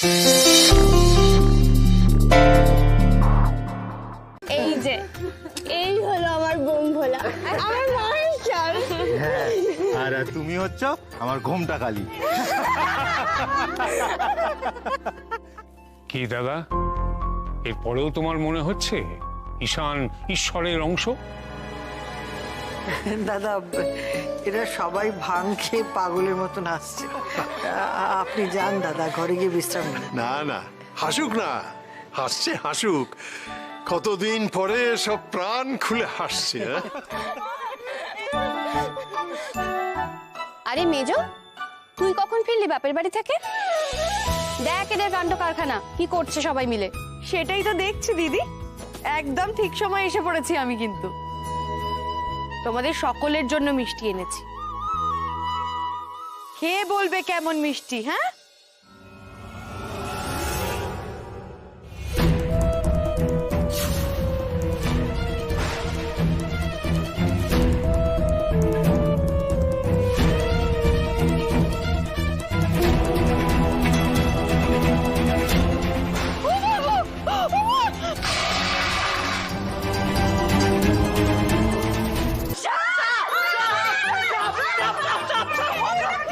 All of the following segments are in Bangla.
এই যে এই হলো আমার বোন ভোলা, আমার মায়ের চাল। হ্যাঁ, আর তুমি হচ্ছ আমার ঘোমটা কালী। কি দাদা, এরপরেও তোমার মনে হচ্ছে ঈশান ঈশ্বরের অংশ? দাদা, এরা সবাই ভাং খেয়ে পাগলের মতন হাসছে। আপনি যান দাদা, ঘরে গিয়ে বিশ্রাম নিন। না না, হাসুক না, হাসছে হাসুক, কতদিন পরে সব প্রাণ খুলে হাসছে। আরে মেজো, তুই কখন ফিরলি বাপের বাড়ি থেকে? দেখ এদের কাণ্ড কারখানা কি করছে সবাই মিলে। সেটাই তো দেখছি দিদি, একদম ঠিক সময় এসে পড়েছি আমি। কিন্তু তোমাদের সকলের জন্য মিষ্টি এনেছি, খেয়ে বলবে কেমন মিষ্টি। হ্যাঁ,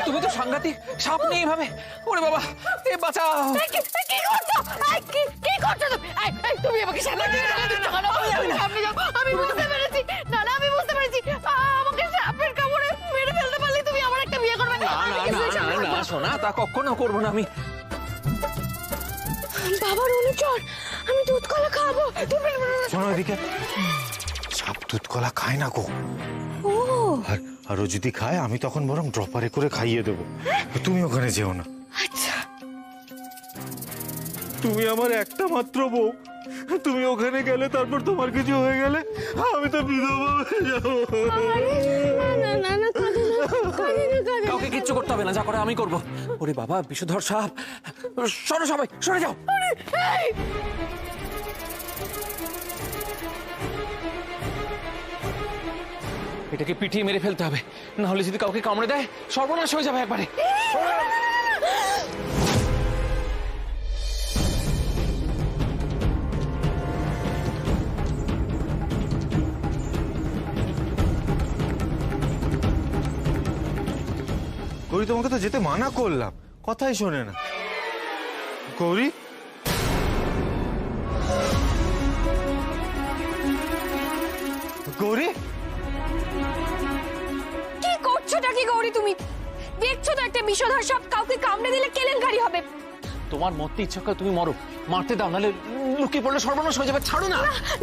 তুমি তো সাংঘাতিক, সাপ নেই ভাবে। ওরে বাবা, এ বাঁচাও। কি করছো তুমি? আমাকে সামনে আমি বুঝতে পেরেছি। না না, আমি বুঝতে পেরেছি। আমাকে সাপের কামড়ে মেরে ফেলতে পারলে তুমি আমার একটা বিয়ে করবে। না না না না সোনা, তা কখনো করবো না আমি। বাবার অনুচর, আমি দুধ কলা খাবো। শোনো এদিকে, সাপ দুধ কলা খায় না গো। আর ও যদি খায় আমি তখন বরং ড্রপারে করে খাইয়ে দেবো। তুমি ওখানে যেও না। আচ্ছা, তুমি আমার একটা মাত্র বউ, তুমি ওখানে গেলে তারপর তোমার কিছু হয়ে গেলে আমি তো বিধবা হয়ে যাবো। কাউকে কিচ্ছু করতে হবে না, যা করে আমি করবো। ওরে বাবা, বিষধর সাপ। সরো সবাই, সরে যাও। এটাকে পিটিয়ে মেরে ফেলতে হবে, না হলে যদি কাউকে কামড়ে দেয় সর্বনাশ হয়ে যাবে একবারে। গৌরী, তোমাকে তো যেতে মানা করলাম, কথাই শোনে না। গৌরী, গৌরী, কি করছোটা কি গৌরী তুমি? দেখছো তো একটা বিষধর সাপ কাউকে কামড়ে দিলে কেলেঙ্কারি হবে। তোমার মরতে ইচ্ছা করে তুমি মরো, মারতে দাও, নাহলে লুকিয়ে পড়লে সর্বনাশ হয়ে যাবে। ছাড়ো না।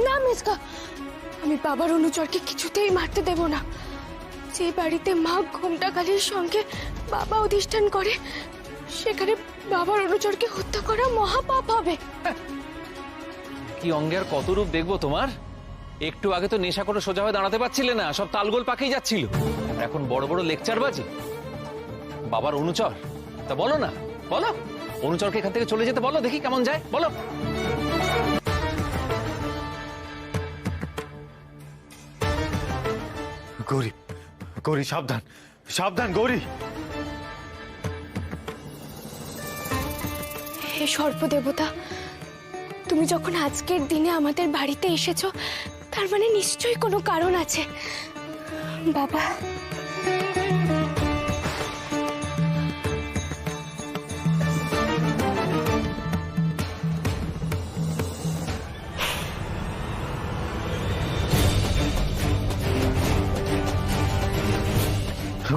না মিসকা, আমি বাবার অনুচরকে কিছুতেই মারতে দেব না। যে বাড়িতে মা ঘোমটা কালীর সঙ্গে বাবা অধিষ্ঠান করে, সেখানে বাবার অনুচরকে হত্যা করা মহাপাপ হবে। কি অঙ্গে আর কত রূপ দেখবো তোমার? একটু আগে তো নেশা করে সোজা হয়ে দাঁড়াতে পারছিলে না, সব তালগোল পাকেই যাচ্ছিল। এখন বড় বড় লেকচার বাজি। বাবার অনুচর, তা বলো না, বলো অনুচরকে এখান থেকে চলে যেতে বলো, দেখি কেমন যায়, বলো। গৌরী, গৌরী সাবধান, সাবধান গৌরী। হে সর্পদেবতা, তুমি যখন আজকের দিনে আমাদের বাড়িতে এসেছো, তার মানে নিশ্চয়ই কোনো কারণ আছে। বাবা,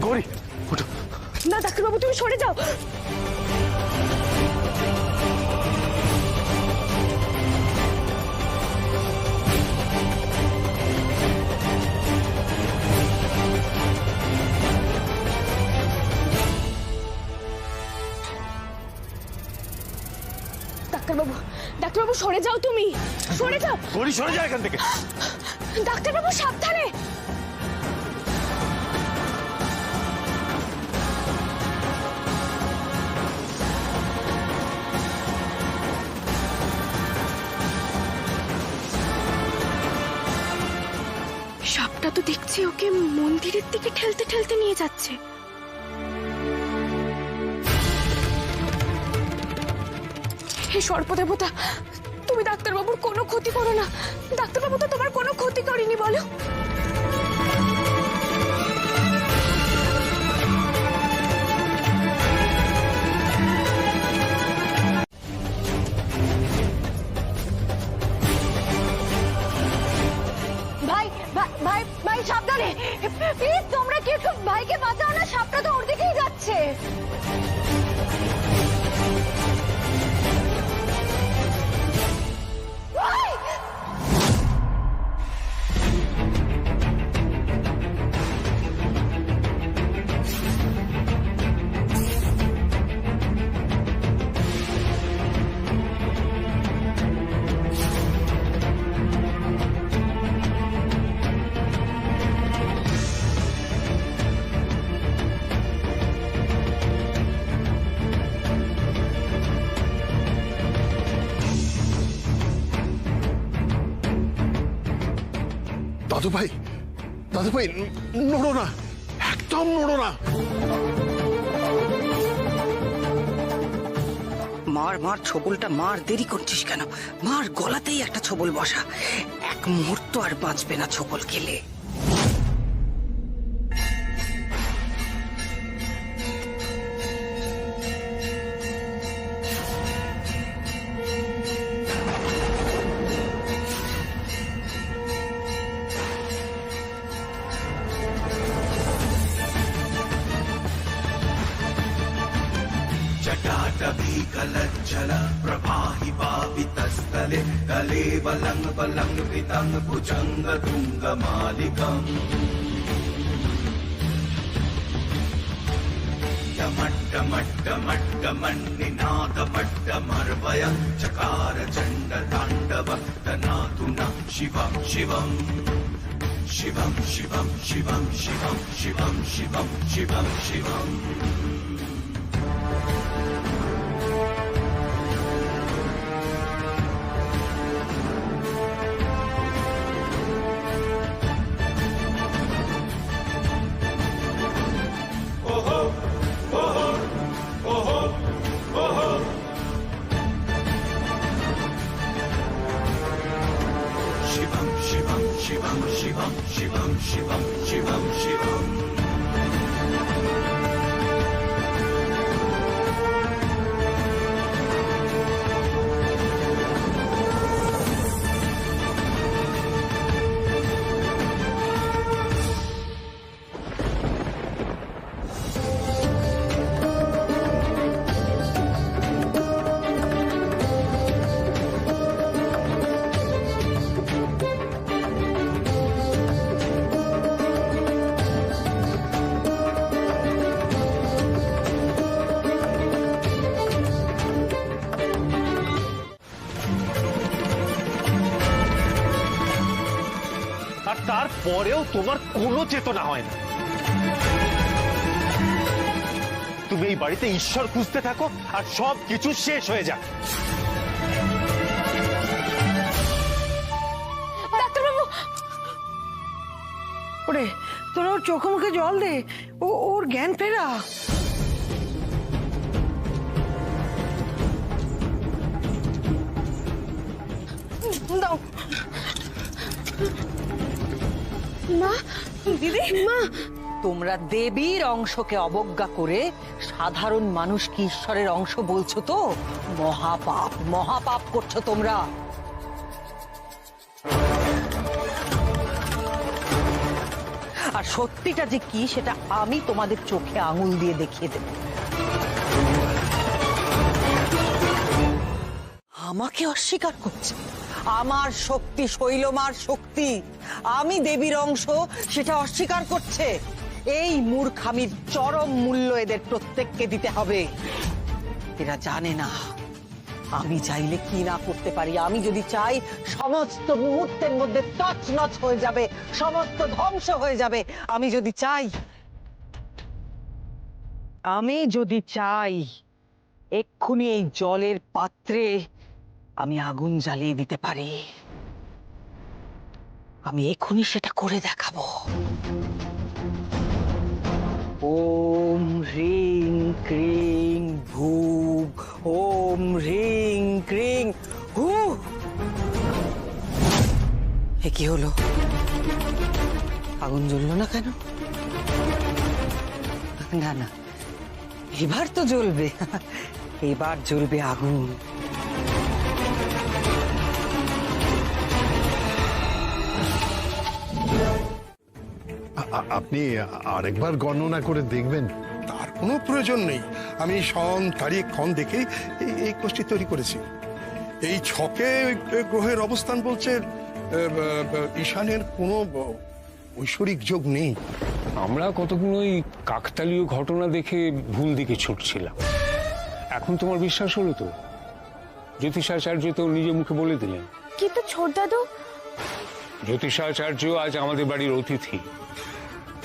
গৌরী ওঠো। না ডাক্তারবাবু, তুমি সরে যাও। ডাক্তারবাবু, ডাক্তারবাবু সরে যাও, তুমি সরে যাও। গৌরী সরে যায় এখান থেকে। ডাক্তারবাবু সাবধানে। সাপটা তো দেখছি ওকে মন্দিরের দিকে ঠেলতে ঠেলতে নিয়ে যাচ্ছে। হে সর্পদেবতা, তুমি ডাক্তারবাবুর কোনো ক্ষতি করো না। ডাক্তারবাবু তো তোমার কোনো ক্ষতি করেনি, বলো। ভাই ভাই ভাই ভাই সাবধানে, প্লিজ তোমরা কি একটু ভাইকে বাঁচাও না, সাপটা তো ওর দিকেই যাচ্ছে। ভাই! দাদু ভাই, নড়ো না, একদম নড়ো না। মার মার, ছোবলটা মার, দেরি করছিস কেন? মার, গলাতেই একটা ছোবল বসা। এক মুহূর্ত আর বাঁচবে না ছোবল খেলে। আর তারপরেও তোমার কোনো চেতনা হয় না। তুমি এই বাড়িতে ঈশ্বর খুঁজতে থাকো আর সব কিছু শেষ হয়ে যাক। ডাক্তারবাবু, ওরে, তোরা ওর চোখে মুখে জল দে, ওর জ্ঞান ফেরা। দাও। মা, দিদি, মা। তোমরা দেবীর অংশকে অবজ্ঞা করে সাধারণ মানুষকে ঈশ্বরের অংশ বলছো তো? মহাপাপ, মহাপাপ করছো তোমরা। আর সত্যিটা যে কি সেটা আমি তোমাদের চোখে আঙুল দিয়ে দেখিয়ে দেব। আমাকে অস্বীকার করছে, আমার শক্তি, শৈলমার শক্তি, আমি দেবীর অংশ, সেটা অস্বীকার করছে। এই মূর্খামির চরম মূল্য এদের প্রত্যেককে দিতে হবে। এরা জানে না আমি চাইলে কি না করতে পারি। আমি যদি চাই সমস্ত মুহূর্তের মধ্যে তছনছ হয়ে যাবে, সমস্ত ধ্বংস হয়ে যাবে। আমি যদি চাই এক্ষুনি এই জলের পাত্রে আমি আগুন জ্বালিয়ে দিতে পারি। আমি এক্ষুনি সেটা করে দেখাবো। ওম হ্রিং ক্রিং ভূ ওম ওম হ্রিং ক্রিং হু। এ কি হলো? আগুন জ্বললো না কেন? না না, এবার তো জ্বলবে, এবার জ্বলবে আগুন। আপনি আরেকবার গণনা করে দেখবেন। তার কোনো প্রয়োজন নেই। আমি সন তারিখ ক্ষণ দেখে এই কোষ্ঠী তৈরি করেছি। এই ছকে গ্রহের অবস্থান বলছে ঈশানের কোনো ঐশ্বরিক যোগ নেই। আমরা কতগুলো ওই কাকতালীয় ঘটনা দেখে ভুল দিকে ছুটছিলাম। এখন তোমার বিশ্বাস হলো তো? জ্যোতিষাচার্য তো নিজে মুখে বলে দিলেন। কিন্তু ছোট দাদু, জ্যোতিষাচার্য আজ আমাদের বাড়ির অতিথি,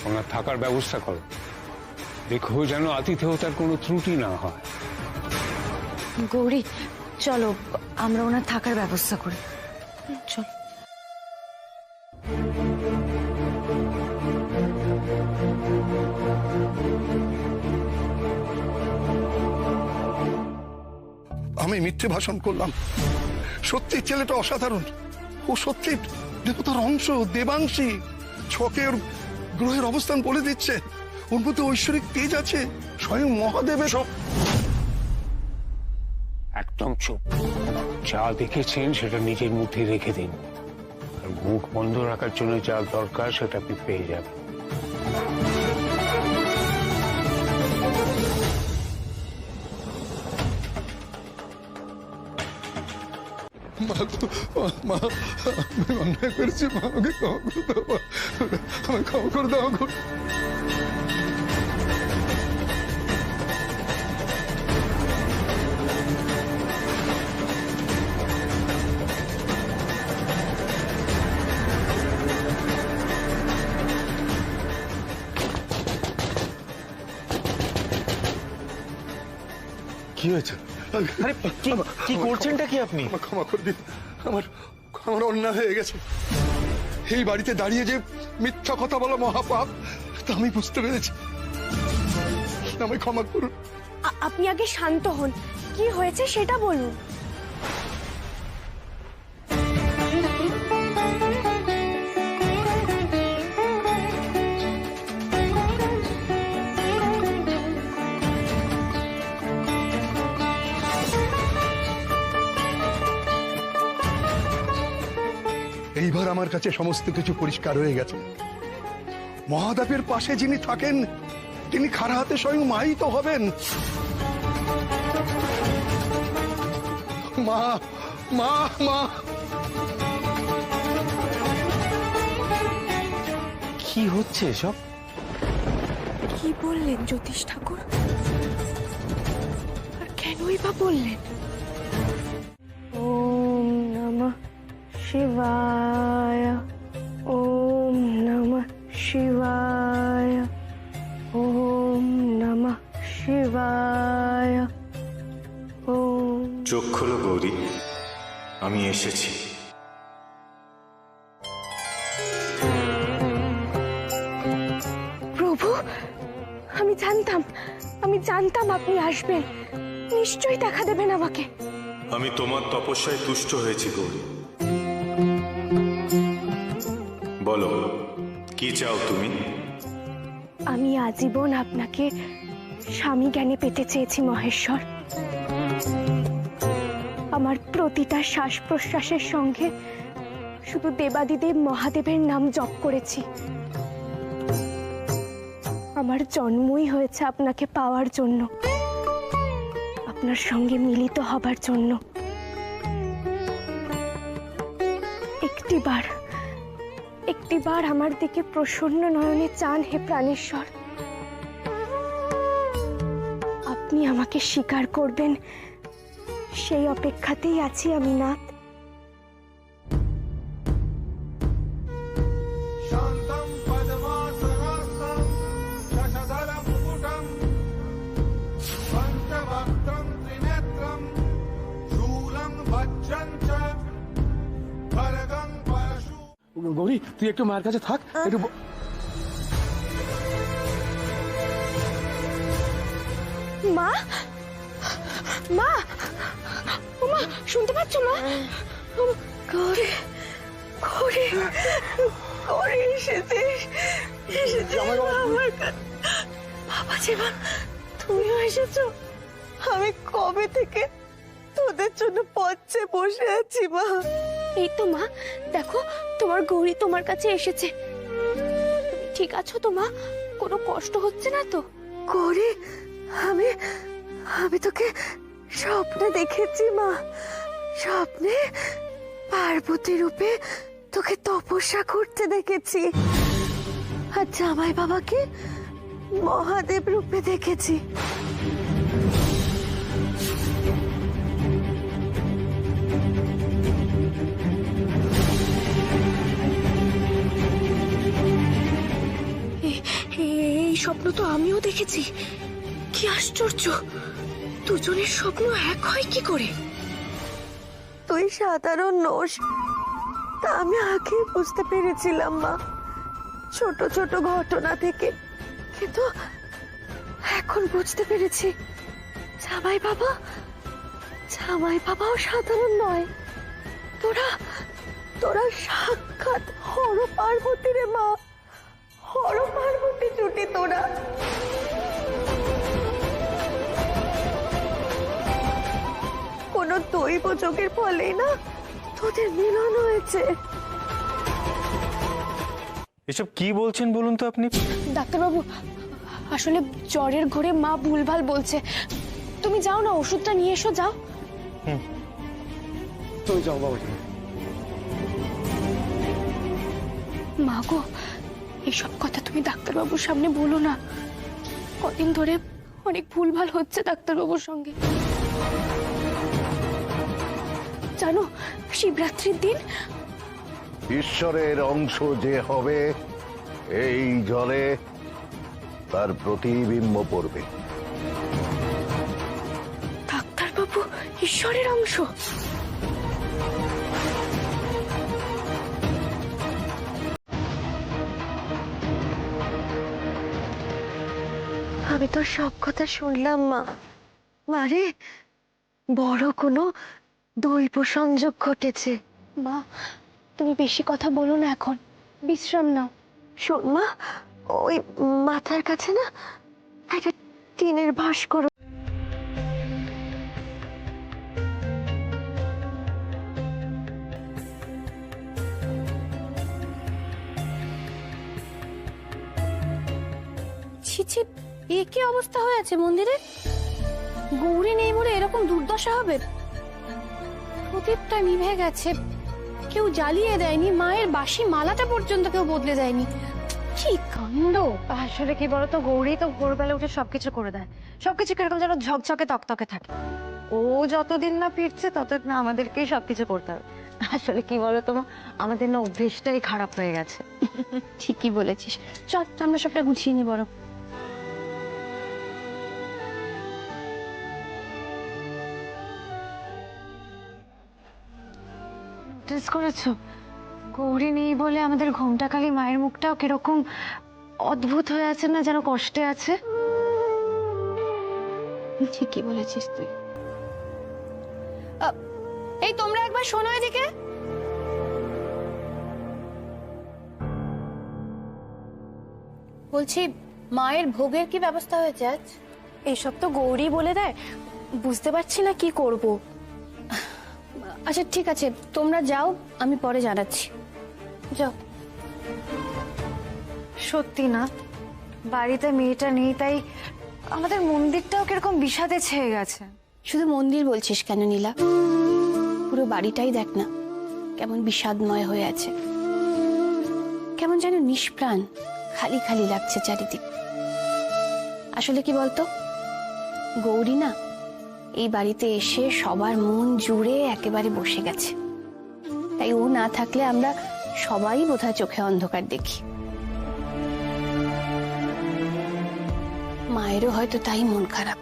ওনার থাকার ব্যবস্থা করো। দেখো যেন আতিথেয়তার কোনো ত্রুটি না হয়। গৌরী, চলো আমরা ওনার থাকার ব্যবস্থা করি। চল। আমি মিথ্যে ভাষণ করলাম। সত্যি ছেলেটা অসাধারণ। ও সত্যি দেবতার অংশ, দেবাংশী। ছকের গ্রহের অবস্থান বলে দিচ্ছে। ওর মধ্যে ঐশ্বরিক তেজ আছে, স্বয়ং মহাদেবের। একদম চুপ। যা দেখেছেন সেটা নিজের মধ্যে রেখে দিন, আর মুখ বন্ধ রাখার জন্য যা দরকার সেটা আপনি পেয়ে যাবেন। মা, আমি অন্যায় করেছি। মা, আমাকে ক্ষমা করে দাও। আমাকে ক্ষমা করে দাও। কি হয়েছে? আরে কি করছেনটা কি আপনি? ক্ষমা করে দিন। আমার আমার অন্যায় হয়ে গেছে। এই বাড়িতে দাঁড়িয়ে যে মিথ্যা কথা বলা মহাপাপ, তা আমি বুঝতে পেরেছি। আমায় ক্ষমা করুন। আপনি আগে শান্ত হন, কি হয়েছে সেটা বলুন। এইবার আমার কাছে সমস্ত কিছু পরিষ্কার হয়ে গেছে। মহাদেবের পাশে যিনি থাকেন তিনি খাড়া হাতে স্বয়ং মাই তো হবেন। মা, মা, মা। কি হচ্ছে এসব? কি বললেন জ্যোতিষ ঠাকুর? আর কেনই বা বললেন? ওম নমঃ শিবায়, ওম নমঃ শিবায়, ওম নমঃ শিবায়, ওম। চোখ খোলো গৌরী, আমি এসেছি। প্রভু, আমি জানতাম আপনি আসবেন। নিশ্চয়ই দেখা দেবেন আমাকে। আমি তোমার তপস্যায় তুষ্ট হয়েছি গৌরী। বলো, কি চাও তুমি? আমি আজীবন আপনাকে স্বামী জ্ঞানে পেতে চেয়েছি মহেশ্বর। আমার প্রতিটা শ্বাস প্রশ্বাসের সঙ্গে শুধু দেবাদিদেব মহাদেবের নাম জপ করেছি। আমার জন্মই হয়েছে আপনাকে পাওয়ার জন্য, আপনার সঙ্গে মিলিত হবার জন্য। একটিবার আমার দিকে প্রসন্ন নয়নে চান হে প্রাণেশ্বর। আপনি আমাকে স্বীকার করবেন সেই অপেক্ষাতেই আছি আমি নাথ। গৌরী, তুই একটু মায়ের কাছে থাক। একটু মা, মা, শুনতে পাচ্ছ মা? করে করে করে এসেছিস আমার কাছে। বাবা জীবন, তুমিও এসেছো? আমি কবে থেকে তোদের জন্য পথে বসে আছি মা। এই তো মা, দেখো তোমার গৌরী তোমার কাছে এসেছে। তুমি ঠিক আছো তো মা? কোনো কষ্ট হচ্ছে না তো? করে আমি আমি তোকে স্বপ্নে দেখেছি মা। স্বপ্নে পার্বতী রূপে তোকে তপস্যা করতে দেখেছি, আর জামাই বাবাকে মহাদেব রূপে দেখেছি। এই স্বপ্ন তো আমিও দেখেছি। কি আশ্চর্য, দুজনের স্বপ্ন এক হয় কি করে? তুই সাধারণ নোস, তা আমি আগে বুঝতে পেরেছিলাম মা, ছোট ছোট ঘটনা থেকে। কিন্তু এখন বুঝতে পেরেছি জামাই বাবাও সাধারণ নয়। তোরা তোরা সাক্ষাৎ হর পার্বতী রে মা, হর পার্বতী জুটি তোরা। কোনো দৈব যোগের ফলেই না তোদের মিলন হয়েছে। এসব কি বলছেন বলুন তো আপনি? ডাক্তারবাবু, আসলে জ্বরের ঘোরে মা ভুলভাল বলছে। তুমি যাও না, ওষুধটা নিয়ে এসো, যাও। তুমি যাও বাবা। মা গো, এইসব কথা তুমি ডাক্তারবাবুর সামনে বলো না। কদিন ধরে অনেক ভুলভাল হচ্ছে ডাক্তারবাবুর সঙ্গে। জানো, শিবরাত্রির দিন ঈশ্বরের অংশ যে হবে এই জলে তার প্রতিবিম্ব পড়বে। ডাক্তারবাবু ঈশ্বরের অংশ? আমি তো সব কথা শুনলাম মা। মারে, বড় কোনো দৈব সংযোগ ঘটেছে। মা, তুমি বেশি কথা বলো না, এখন বিশ্রাম নাও। শোন মা, ওই মাথার কাছে না একটা টিনের ভাস করো। ছি ছি, এ কি অবস্থা হয়েছে মন্দিরে? গৌরী নেই বলে এরকম দুর্দশা হবে? প্রদীপটা নিভে গেছে, কেউ জ্বালিয়ে দেয়নি, মায়ের বাসি মালাটা পর্যন্ত কেউ বদলে দেয়নি। কি কাণ্ড! আসলে কি বলতো, গৌরী তো ভোরবেলা উঠে সবকিছু করে দেয়। সবকিছু কিরকম যেন ঝকঝকে তকতকে থাকে। ও যতদিন না ফিরছে ততদিন না আমাদেরকেই সবকিছু করতে হবে। আসলে কি বলতো মা, আমাদের না অভ্যেসটাই খারাপ হয়ে গেছে। ঠিকই বলেছিস, চল আমরা সবটা গুছিয়ে নি বরং। নোটিস করেছো, গৌরী নেই বলে আমাদের ঘোমটাকালী মায়ের মুখটাও কিরকম অদ্ভুত হয়ে আছে না, যেন কষ্টে আছে। ঠিকই বলেছিস তুই। এই তোমরা একবার শোনো এদিকে। বলছি, মায়ের ভোগের কি ব্যবস্থা হয়েছে আজ? এসব তো গৌরী বলে দেয়, বুঝতে পারছি না কি করব। আচ্ছা ঠিক আছে, তোমরা যাও, আমি পরে জানাচ্ছি। যাও। সত্যি না, বাড়িতে মেয়েটা নেই, তাই আমাদের মন্দিরটাও কিরকম বিষাদে ছেয়ে গেছে। শুধু মন্দির বলছিস কেন নীলা? পুরো বাড়িটাই দেখ না কেমন বিষাদময় হয়ে আছে, কেমন যেন নিষ্প্রাণ, খালি খালি লাগছে চারিদিক। আসলে কি বলতো, গৌরী না এই বাড়িতে এসে সবার মন জুড়ে একেবারে বসে গেছে। তাই ও না থাকলে আমরা সবাই বোধহয় চোখে অন্ধকার দেখি। মায়েরও হয়তো তাই মন খারাপ।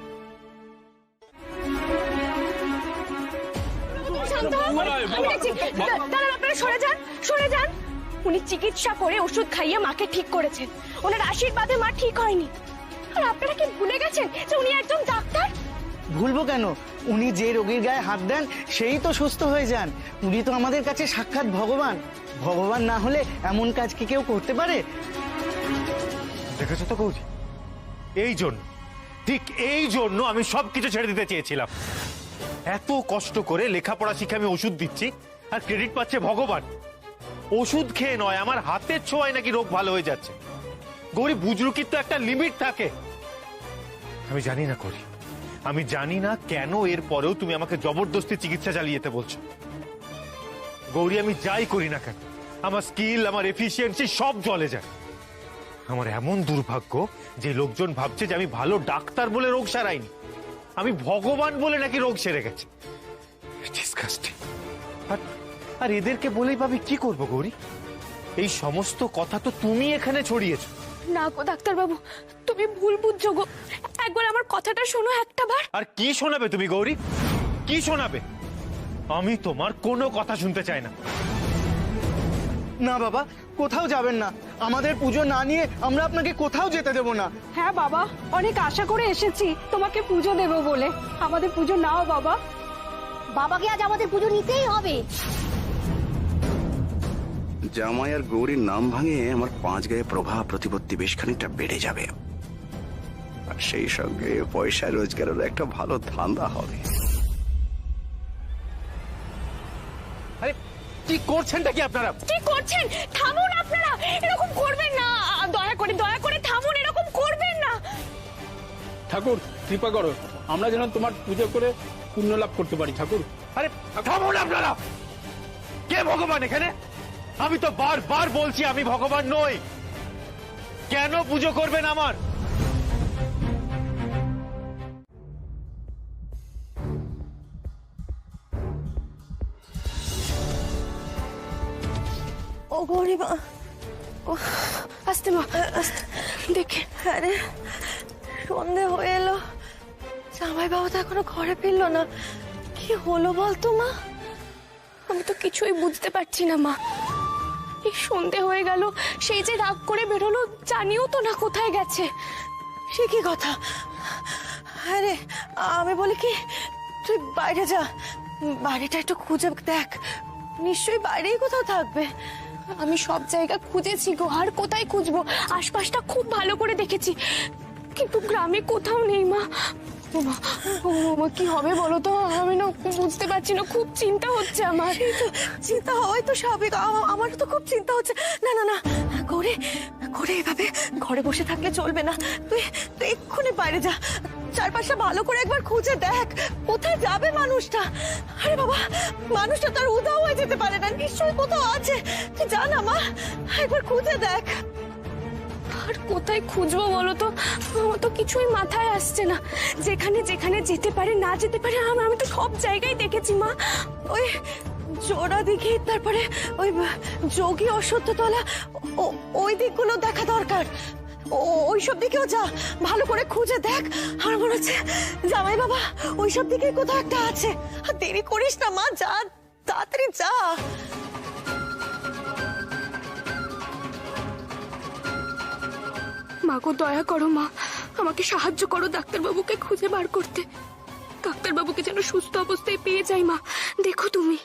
আপনারা সরে যান, সরে যান। উনি চিকিৎসা করে ওষুধ খাইয়ে মাকে ঠিক করেছেন, ওনার আশীর্বাদে মা ঠিক হয়নি। আর আপনারা কি ভুলে গেছেন যে উনি একজন ডাক্তার? ভুলবো কেন? উনি যে রোগীর গায়ে হাত দেন সেই তো সুস্থ হয়ে যান। উনি তো আমাদের কাছে সাক্ষাৎ ভগবান। ভগবান না হলে এমন কাজ কি কেউ করতে পারে? দেখেছো তো গৌরী, এই জন্য, ঠিক এই জন্য আমি সবকিছু ছেড়ে দিতে চেয়েছিলাম। এত কষ্ট করে লেখাপড়া শিখে আমি ওষুধ দিচ্ছি, আর ক্রেডিট পাচ্ছে ভগবান। ওষুধ খেয়ে নয়, আমার হাতের ছোঁয়ায় নাকি রোগ ভালো হয়ে যাচ্ছে। গৌরী, বুজরুকির তো একটা লিমিট থাকে। আমি জানি না গৌরী, আমি জানি না কেন এর পরেও তুমি আমাকে জবরদস্তি চিকিৎসা চালিয়ে যেতে বলছো। গৌরী, আমি যাই করি না কেন, আমার স্কিল, আমার এফিসিয়েন্সি সব জলে যায়। আমার এমন দুর্ভাগ্য যে লোকজন ভাবছে যে আমি ভালো ডাক্তার বলে রোগ সারাইনি, আমি ভগবান বলে নাকি রোগ সেরে গেছে। ডিসগাস্টিং। আর এদেরকে বলেই ভাবি কি করবো গৌরী? এই সমস্ত কথা তো তুমি এখানে ছড়িয়েছো। না গো ডাক্তারবাবু, তুমি ভুল বুঝছো গো। একবার আমার কথাটা শোনো একটা বার। আর কি শোনাবে তুমি গৌরী, কি শোনাবে? আমি তোমার কোনো কথা শুনতে চাই না। না বাবা, কোথাও যাবেন না। আমাদের পুজো না নিয়ে আমরা আপনাকে কোথাও যেতে দেব না। হ্যাঁ বাবা, অনেক আশা করে এসেছি তোমাকে পুজো দেব বলে। আমাদের পুজো নাও বাবা। বাবাকে আজ আমাদের পুজো নিতেই হবে। জামাই আর গৌরীর নাম ভাঙে আমার 5 গায়ে প্রভাব প্রতিপত্তি বেশ খানিকটা বেড়ে যাবে, আর সেই সঙ্গে পয়সা রোজগারের একটা ভালো ধান্দা হবে। আরে কি করছেনটা কি আপনারা? কি করছেন? থামুন আপনারা, এরকম করবেন না। দয়া করে থামুন, এরকম করবেন না। ঠাকুর কৃপা করো, আমরা যেন তোমার পুজো করে পুণ্য লাভ করতে পারি ঠাকুর। আরে থামুন আপনারা। কে ভগবান এখানে? আমি তো বারবার বলছি আমি ভগবান নই। কেন পুজো করবেন আমার? ও গরিমা, আস্তে মা, আস্তে দেখে। আরে সন্ধে হয়ে এলো, জামাই বাবু তো এখনো ঘরে ফিরলো না। কি হলো বলতো মা? আমি তো কিছুই বুঝতে পারছি না মা। এই সন্ধে হয়ে গেল, সেই যে রাগ করে বেরোলো, জানিও তো না কোথায় গেছে। সে কি কথা? আরে আমি বলি কি, তুই বাইরে যা, বাড়িটা একটু খুঁজে দেখ, নিশ্চয়ই বাইরেই কোথাও থাকবে। আমি সব জায়গা খুঁজেছি গো, আর কোথায় খুঁজবো? আশপাশটা খুব ভালো করে দেখেছি, কিন্তু গ্রামে কোথাও নেই মা। ও মা, কি হবে বলো তো? আমি না বুঝতে পারছি না, খুব চিন্তা হচ্ছে আমার। চিন্তা হয় তো স্বাভাবিক, আমারও তো খুব চিন্তা হচ্ছে। না না না গৌরী, এভাবে ঘরে বসে থাকলে চলবে না। তুই এক্ষুনি বাইরে যা, চারপাশটা ভালো করে একবার খুঁজে দেখ, কোথায় যাবে মানুষটা। আরে বাবা, মানুষটা তার উধাও হয়ে যেতে পারে না, নিশ্চয়ই কোথাও আছে। তুই জানা মা, একবার খুঁজে দেখ। আর কোথায় খুঁজবো বলো তো? আমার তো কিছুই মাথায় আসছে না। যেখানে যেখানে যেতে পারে, না যেতে পারে, আমি তো সব জায়গায় দেখেছি মা। ওই জোড়া দিঘি, তারপরে ওই যোগী অশ্বত্থতলা, ওই দিকগুলো দেখা দরকার। ওইসব দিকেও যা, ভালো করে খুঁজে দেখ। আর মনে হচ্ছে জামাই বাবা ওইসব দিকে কোথাও একটা আছে। আর দেরি করিস না মা, যা, তাড়াতাড়ি যা। মা গো, দয়া করো মা, আমাকে সাহায্য করো ডাক্তারবাবুকে খুঁজে বার করতে। ডাক্তারবাবুকে যেন সুস্থ অবস্থায় পেয়ে যাই মা, দেখো তুমি।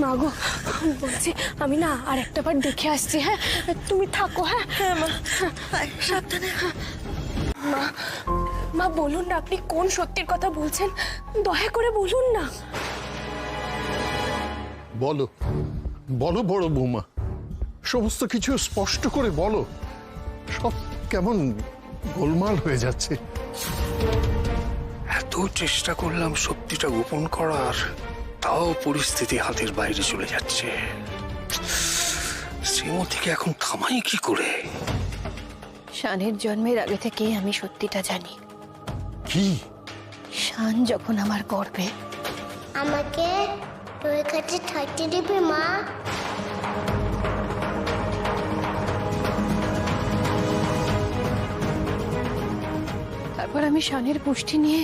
মা গো, বলছি আমি না আর একটা বার দেখে আসছি। হ্যাঁ, তুমি থাকো। হ্যাঁ হ্যাঁ মা, সাবধানে। মা বলুন না, আপনি কোন সত্যির কথা বলছেন? দয়া করে বলুন না। বলো বলো বড় বৌমা, সমস্ত কিছু স্পষ্ট করে বলো। সব কেমন গোলমাল হয়ে যাচ্ছে। এত চেষ্টা করলাম সত্যিটা গোপন করার, তাও পরিস্থিতি হাতের বাইরে চলে যাচ্ছে। শ্রীমতীকে এখন থামাই কি করে? শানের জন্মের আগে থেকেই আমি সত্যিটা জানি। কি? শান যখন আমার গর্ভে। আমাকে তোর কাছে থাকতে দিবি মা? তারপর আমি শানের পুষ্টি নিয়ে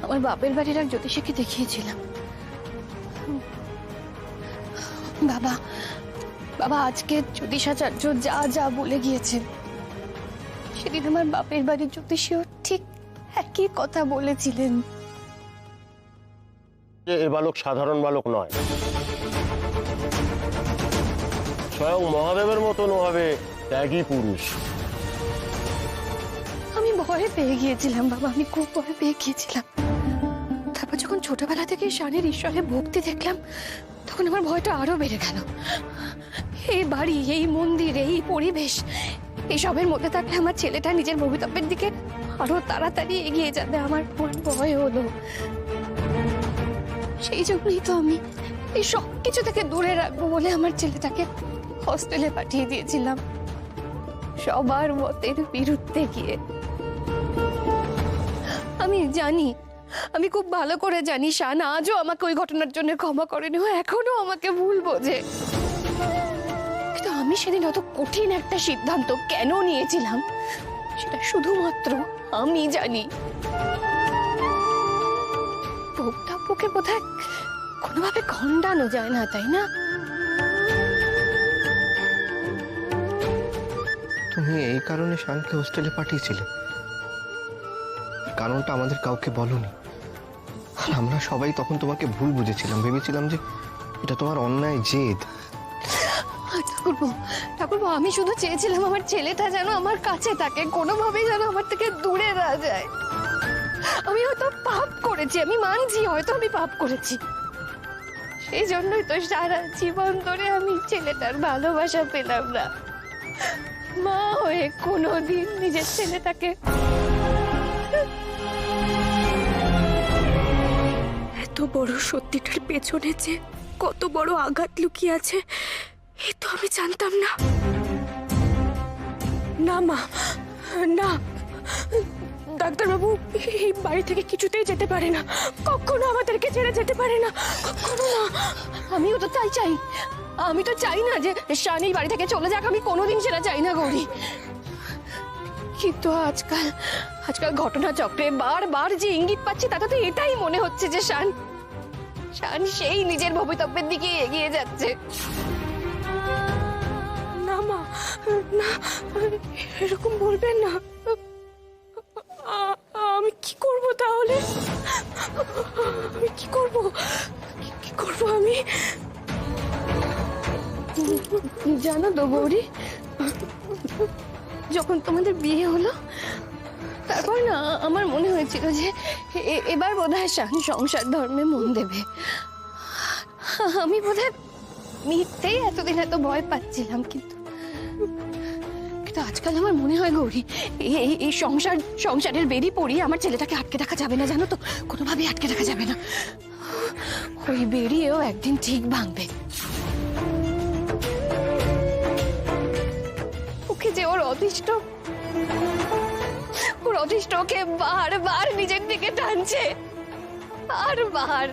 আমার বাপের বাড়ির এক জ্যোতিষীকে দেখিয়েছিলাম। বাবা আজকে জ্যোতিষাচার্য যা যা বলে গিয়েছেন সেদিন আমার বাপের বাড়ির জ্যোতিষীও ঠিক একই কথা বলেছিলেন। এ বালক সাধারণ বালক নয়, স্বয়ং মহাদেবের মতন হবে ত্যাগী পুরুষ। আমি ভয় পেয়ে গিয়েছিলাম বাবা, আমি খুব ভয় পেয়ে গিয়েছিলাম। তারপর যখন ছোটবেলা থেকে শানের ঈশ্বরের ভক্তি দেখলাম, তখন আমার ভয়টা আরো বেড়ে গেল। এই বাড়ি, এই মন্দির, এই পরিবেশ, এইসবের মধ্যে থাকলে আমার ছেলেটা নিজের ভবিতব্যের দিকে আরো তাড়াতাড়ি এগিয়ে যাবে, আমার ভয় হলো। সেই জন্যই তো আমি এই সব কিছু থেকে দূরে রাখবো বলে আমার ছেলেটাকে হস্টেলে পাঠিয়ে দিয়েছিলাম, সবার মতের বিরুদ্ধে গিয়ে। আমি জানি, আমি খুব ভালো করে জানি শান আজও আমাকে ওই ঘটনার জন্য ক্ষমা করেনি, ও এখনো আমাকে ভুল বোঝে। কিন্তু আমি সেদিন অত কঠিন একটা সিদ্ধান্ত কেন নিয়েছিলাম সেটা শুধুমাত্র আমি জানি। বউটাকে বোধহয় কোনোভাবে খণ্ডানো যায় না, তাই না? তুমি এই কারণে শানকে হোস্টেলে পাঠিয়েছিলে? কারণটা আমাদের কাউকে বলনি। আর আমরা সবাই তখন তোমাকে ভুল বুঝেছিলাম, ভেবেছিলাম যে এটা তোমার অন্যায় জেদ। ঠাকুরপো, আমি শুধু চেয়েছিলাম আমার ছেলেটা যেন আমার কাছে থাকে, কোনোভাবেই যেন আমার থেকে দূরে না যায়। আমি হয়তো পাপ করেছি, আমি মানছি, হয়তো আমি পাপ করেছি। সেই জন্যই তো সারা জীবন ধরে আমি ছেলেটার ভালোবাসা পেলাম না। মা হয়ে কোনোদিন নিজের ছেলেটাকে এত বড় সত্যিটার পেছনে যে কত বড় আঘাত লুকিয়ে আছে এ তো আমি জানতাম না। না মা, না, ডাক্তারবাবু এই বাড়ি থেকে কিছুতেই যেতে পারে না, কখনো আমাদেরকে ছেড়ে যেতে পারে না, কখনো না। আমিও তো তাই চাই, আমি তো চাই না যে শান এই বাড়ি থেকে চলে যাক, আমি কোনোদিন সেটা চাই না গৌরী। কিন্তু আজকাল ঘটনা চক্রে বারবার যে ইঙ্গিত পাচ্ছি তাতে তো এটাই মনে হচ্ছে যে শান সেই নিজের ভবিতব্যের দিকে এগিয়ে যাচ্ছে। না মা, না, এরকম বলবেন না। আমি কি করব তাহলে? আমি কি করব আমি? জানো তো গৌরী, যখন তোমাদের বিয়ে হলো তারপর না আমার মনে হয়েছিল যে এবার বোধহয় শান সংসার ধর্মে মন দেবে। আমি বোধহয় মিথ্যেই এতদিন এত ভয় পাচ্ছিলাম, কিন্তু আজকাল আমার মনে হয় গৌরী এই সংসারের বেরি পড়ি আমার ছেলেটাকে আটকে রাখা যাবে না, জানো তো, কোনোভাবেই আটকে রাখা যাবে না। ওই বেরিয়েও একদিন ঠিক ভাঙবে। ওকে যে ওর অদৃষ্ট ওকে বারবার নিজের দিকে টানছে, বারবার।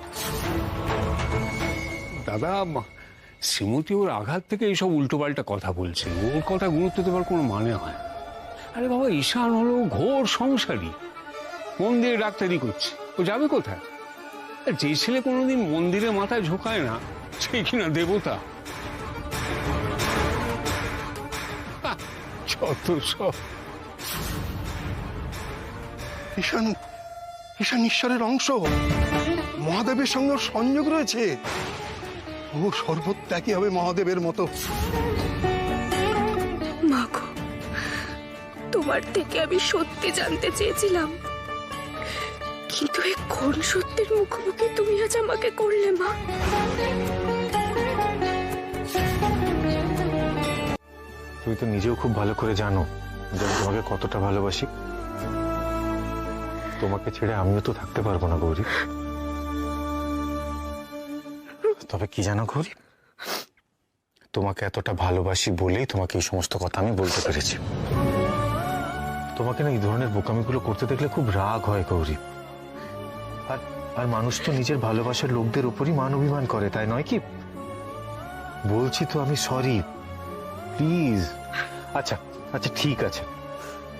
দাদা, শ্রীমতী ওর আঘাত থেকে এইসব উল্টোপাল্টা কথা বলছে, ওর কথা গুরুত্ব দেওয়ার কোনো মানে হয় না। আরে বাবা, ঈশান হলো ঘোর সংসারী, মন্দিরে ডাক্তারি করছে, ও যাবে কোথায়? যে ছেলে কোনোদিন মন্দিরে মাথায় ঝোঁকায় না সে কিনা দেবতা? যত সব। ঈশান ঈশ্বরের অংশ, মহাদেবের সঙ্গে ওর সংযোগ রয়েছে, ও সর্বত্যাগী হবে মহাদেবের মতো। মা গো, তোমার থেকে আমি সত্যি জানতে চেয়েছিলাম, কিন্তু এই কোন সত্যের মুখোমুখি তুমি আজ আমাকে করলে মা? তুমি তো নিজেও খুব ভালো করে জানো যে আমি তোমাকে কতটা ভালোবাসি। তোমাকে ছেড়ে আমিও তো থাকতে পারবো না গৌরী। তবে কি জানো গৌরী, তোমাকে এতটা ভালোবাসি বলেই তোমাকে এই সমস্ত কথা আমি বলতে পেরেছি। তোমাকে না এই ধরনের বোকামিগুলো করতে দেখলে খুব রাগ হয় গৌরী। আর মানুষ তো নিজের ভালোবাসার লোকদের উপরই মান অভিমান করে, তাই নয় কি? বলছি তো আমি সরি, প্লিজ। আচ্ছা ঠিক আছে,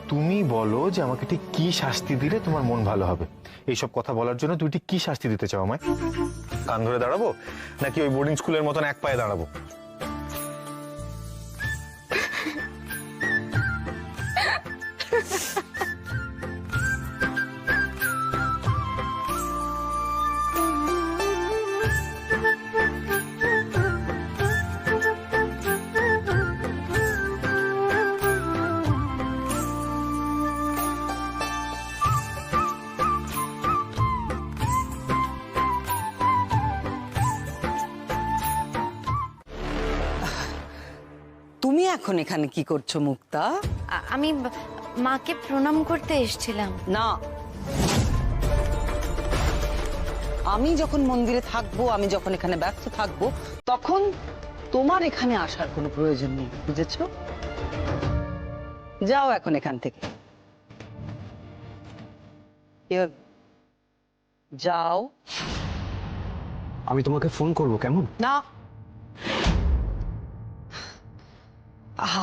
তুমি বলো যে আমাকে ঠিক কি শাস্তি দিলে তোমার মন ভালো হবে। এইসব কথা বলার জন্য তুই ঠিক কি শাস্তি দিতে চাও আমায়? কান ধরে দাঁড়াবো নাকি ওই বোর্ডিং স্কুলের মতন এক পায়ে দাঁড়াবো? এখন এখানে কি করছো মুক্তা? আমি মাকে প্রণাম করতে এসেছিলাম। না, আমি যখন মন্দিরে থাকবো, আমি যখন এখানে ব্যস্ত থাকবো, তখন তোমার এখানে আসার কোনো প্রয়োজন নেই, বুঝেছো? যাও এখন এখান থেকে, যাও। আমি তোমাকে ফোন করব, কেমন? না,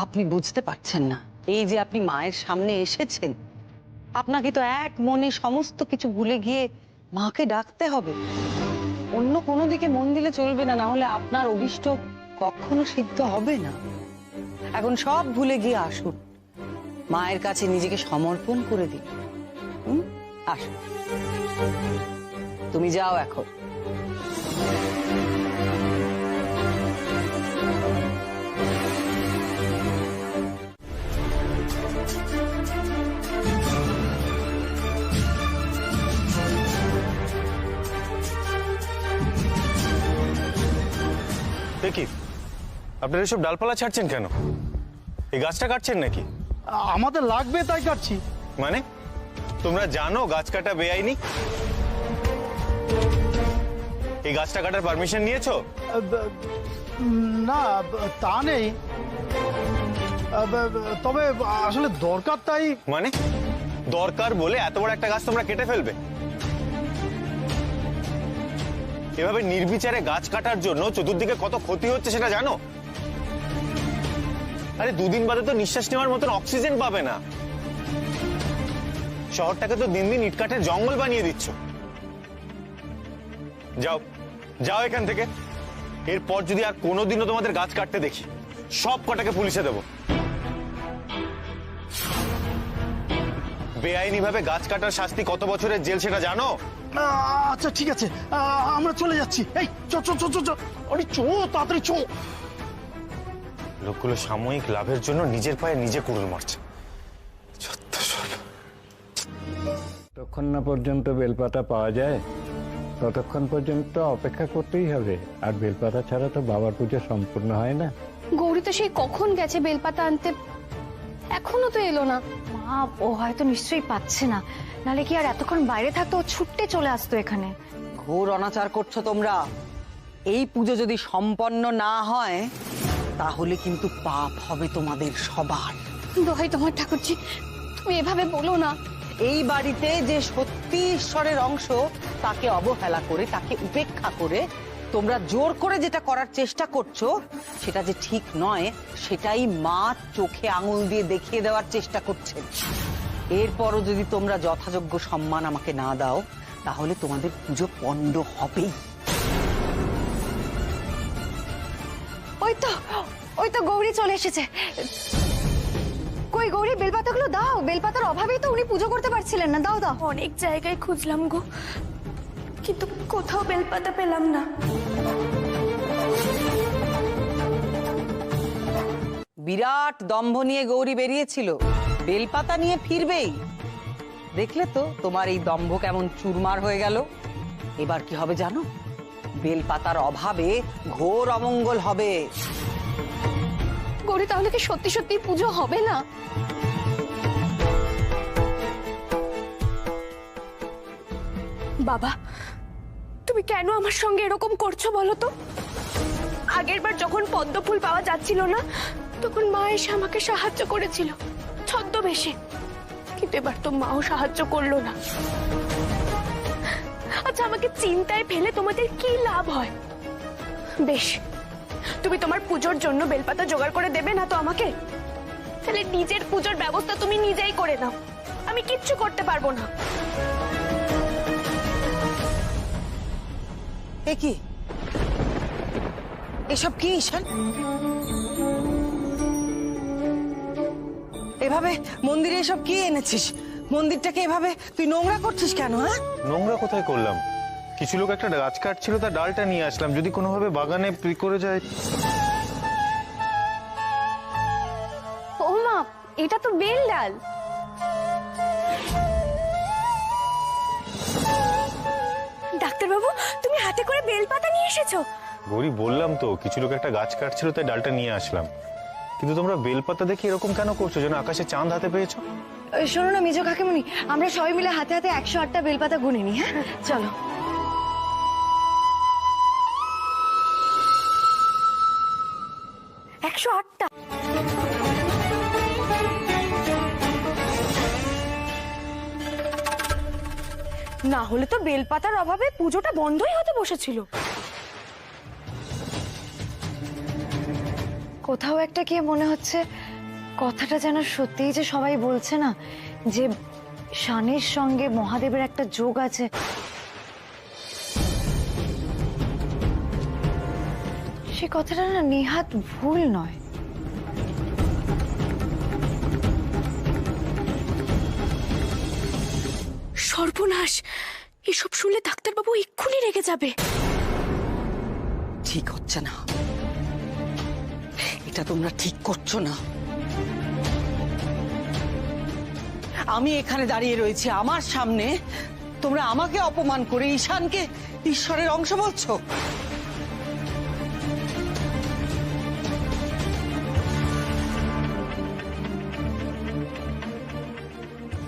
আপনি বুঝতে পারছেন না, এই যে আপনি মায়ের সামনে এসেছেন, আপনাকে তো এক মনে সমস্ত কিছু ভুলে গিয়ে মাকে ডাকতে হবে। অন্য কোনো দিকে মন দিলে চলবে না, না হলে আপনার অভিষ্ট কখনো সিদ্ধ হবে না। এখন সব ভুলে গিয়ে আসুন, মায়ের কাছে নিজেকে সমর্পণ করে দিন। আসুন, তুমি যাও এখন। দেখি আপনারা এসব ডালপালা ছাড়ছেন কেন? এই গাছটা কাটছেন নাকি? আমাদের লাগবে তাই কাটছি। মানে তোমরা জানো গাছ কাটা বেআইনি? এই গাছটা কাটার পারমিশন নিয়েছো? না, তা নেই, তবে আসলে দরকার তাই। মানে দরকার বলে এত বড় একটা গাছ তোমরা কেটে ফেলবে? এভাবে নির্বিচারে গাছ কাটার জন্য চতুর্দিকে কত ক্ষতি হচ্ছে সেটা জানো? আরে দুদিন বাদে তো নিঃশ্বাস নেওয়ার মতন অক্সিজেন পাবে না। শহরটাকে তো দিন দিন ইটকাঠের জঙ্গল বানিয়ে দিচ্ছ। যাও যাও এখান থেকে। এরপর যদি আর কোনোদিনও তোমাদের গাছ কাটতে দেখি, সব কটাকে পুলিশে দেবো। বেআইনি ভাবে গাছ কাটার শাস্তি কত বছরের জেল সেটা জানো? আচ্ছা ঠিক আছে, আমরা চলে যাচ্ছি। এই চো চো চো চো চো, আরে চো, তাড়াতাড়ি চো। লোকগুলো সাময়িক লাভের জন্য নিজের পায়ে নিজে কুড়ুল মারছে। যতক্ষণ না পর্যন্ত বেলপাতা পাওয়া যায় ততক্ষণ পর্যন্ত অপেক্ষা করতেই হবে। আর বেলপাতা ছাড়া তো বাবার পুজো সম্পূর্ণ হয় না। গৌরী তো সেই কখন গেছে বেলপাতা আনতে, এখনো তো এলো না। মা, ও হয়তো নিশ্চয়ই পাচ্ছে না, নালে কি আর এতক্ষণ বাইরে থাকতো? ও ছুটতে চলে আসতো এখানে। ঘোর অনাচার করছো তোমরা। এই পুজো যদি সম্পন্ন না হয় তাহলে কিন্তু পাপ হবে তোমাদের সবার। দোহাই তোমার ঠাকুরজি, তুমি এভাবে বলো না। এই বাড়িতে যে সত্যি ঈশ্বরের অংশ, তাকে অবহেলা করে, তাকে উপেক্ষা করে তোমরা জোর করে যেটা করার চেষ্টা করছো, সেটা যে ঠিক নয়, সেটাই মা চোখে আঙুল দিয়ে দেখিয়ে দেওয়ার চেষ্টা করছে। এরপরও যদি তোমরা যথাযোগ্য সম্মান আমাকে না দাও, তাহলে তোমাদের পুজো পণ্ড হবেই। ওই তো গৌরী চলে এসেছে। কই গৌরী, বেলপাতাগুলো দাও। বেলপাতার অভাবেই তো উনি পুজো করতে পারছিলেন না। দাও দাও। অনেক জায়গায় খুঁজলাম গো, কিন্তু কোথাও বেলপাতা পেলাম না। বিরাট দম্ভ নিয়ে গৌরী বেরিয়েছিল, বেলপাতা নিয়ে ফিরবেই। দেখলে তো তোমার এই দম্ভ কেমন চুরমার হয়ে গেল। এবার কি হবে জানো? বেলপাতার অভাবে ঘোর অমঙ্গল হবে। গৌরী, তাহলে কি সত্যি সত্যি পুজো হবে না? বাবা, তুমি কেন আমার সঙ্গে এরকম করছো বলো তো? আগের বার যখন পদ্ম ফুল পাওয়া যাচ্ছিল না, তখন মা এসে আমাকে সাহায্য করেছিল ছদ্মবেশে, কিন্তু এবার তো মাও সাহায্য করলো না। আচ্ছা, আমাকে চিন্তায় ফেলে তোমাদের কি লাভ হয়? বেশ, তুমি তোমার পুজোর জন্য বেলপাতা জোগাড় করে দেবে না তো আমাকে? তাহলে নিজের পুজোর ব্যবস্থা তুমি নিজেই করে নাও, আমি কিচ্ছু করতে পারবো না। এ কি, এসব কি ঈশান? এভাবে মন্দিরে এসব কি এনেছিস? মন্দিরটাকে এভাবে তুই নোংরা করছিস কেন? হ্যাঁ, নোংরা কোথায় করলাম? কিছু লোক একটা গাছ কাটছিল, তার ডালটা নিয়ে আসলাম, যদি কোনোভাবে বাগানে করে যায়। ও মা, এটা তো বেল ডাল। ডাক্তারবাবু, তুমি হাতে করে বেলপাতা নিয়ে এসেছো? গৌরী, বললাম তো কিছু লোক একটা গাছ কাটছিল, তাই ডালটা নিয়ে আসলাম। কিন্তু তোমরা বেলপাতা দেখে এরকম কেন করছো, যেন আকাশে চাঁদ হাতে পেয়েছো? শোনো না মেজো কাকিমণি, আমরা সবাই মিলে হাতে হাতে 108টা বেলপাতা গুনে নি। হ্যাঁ চলো। না হলে তো বেলপাতার অভাবে পুজোটা বন্ধই হতে বসেছিল। কোথাও একটা কি মনে হচ্ছে কথাটা যেন সত্যিই যে সবাই বলছে না, যে শানের সঙ্গে মহাদেবের একটা যোগ আছে। সে কথাটা না নেহাত ভুল নয়। সর্বনাশ, এসব শুনলে ডাক্তারবাবু এক্ষুনি রেগে যাবে। ঠিক হচ্ছে না, এটা তোমরা ঠিক করছো না। আমি এখানে দাঁড়িয়ে রয়েছি, আমার সামনে তোমরা আমাকে অপমান করে ঈশানকে ঈশ্বরের অংশ বলছো।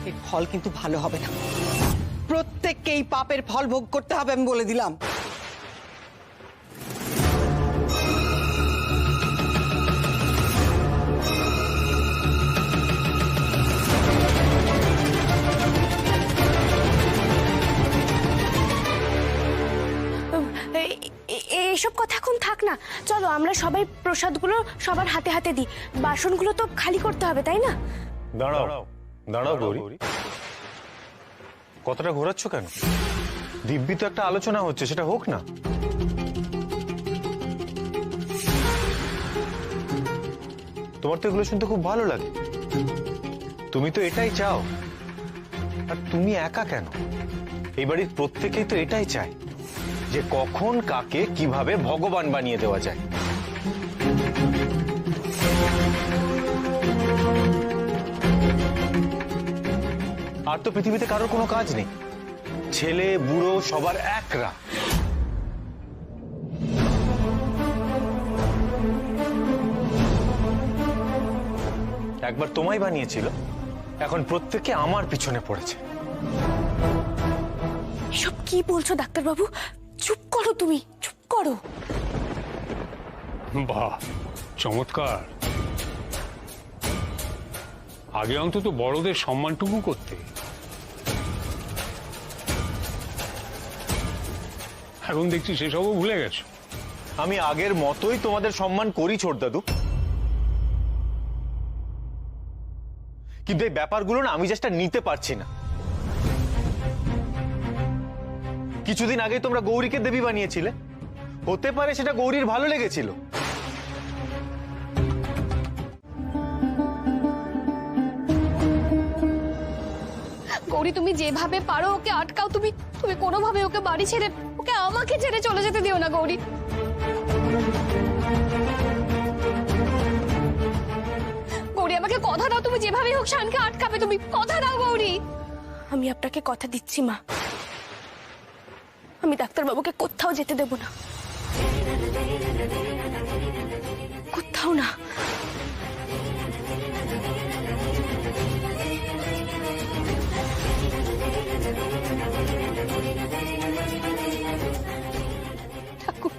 এর ফল কিন্তু ভালো হবে না, প্রত্যেককে এই পাপের ফল ভোগ করতে হবে, আমি বলে দিলাম। এসব কথা এখন থাক না, চলো আমরা সবাই প্রসাদগুলো সবার হাতে হাতে দিই। বাসনগুলো তো খালি করতে হবে, তাই না? দাঁড়াও দাঁড়াও গৌরী, কথাটা ঘোরাচ্ছ কেন? দিব্যি তো একটা আলোচনা হচ্ছে, সেটা হোক না। তোমার তো এগুলো শুনতে খুব ভালো লাগে, তুমি তো এটাই চাও। আর তুমি একা কেন, এই বাড়ির প্রত্যেকেই তো এটাই চায়, যে কখন কাকে কিভাবে ভগবান বানিয়ে দেওয়া যায়। আর তো পৃথিবীতে কারোর কোনো কাজ নেই, ছেলে বুড়ো সবার একরা। একবার তোমায় বানিয়েছিল, এখন প্রত্যেকে আমার পিছনে পড়েছে। সব কি বলছো ডাক্তারবাবু? চুপ করো, তুমি চুপ করো। বাহ, চমৎকার। আগে অন্তত বড়দের সম্মানটুকু করতে, এখন দেখছি সেসবও ভুলে গেছো। আমি আগের মতোই তোমাদের সম্মান করি ছোট দাদু, কিন্তু এই ব্যাপারগুলো না আমি জাস্ট নিতে পারছি না। কিছুদিন আগে তোমরা গৌরীকে দেবী বানিয়েছিলে, হতে পারে সেটা গৌরীর ভালো লেগেছিল। গৌরী, তুমি যেভাবে পারো ওকে আটকাও। তুমি তুমি কোনোভাবে ওকে বাড়ি ছেড়ে, ওকে আমাকে ছেড়ে চলে যেতে দিও না গৌরী। গৌরী, আমাকে কথা দাও, তুমি যেভাবে হোক শানকে আটকাবে। তুমি কথা দাও গৌরী। আমি আপনাকে কথা দিচ্ছি মা, আমি ডাক্তারবাবুকে কোথাও যেতে দেব না, কোথাও না। ঠাকুর,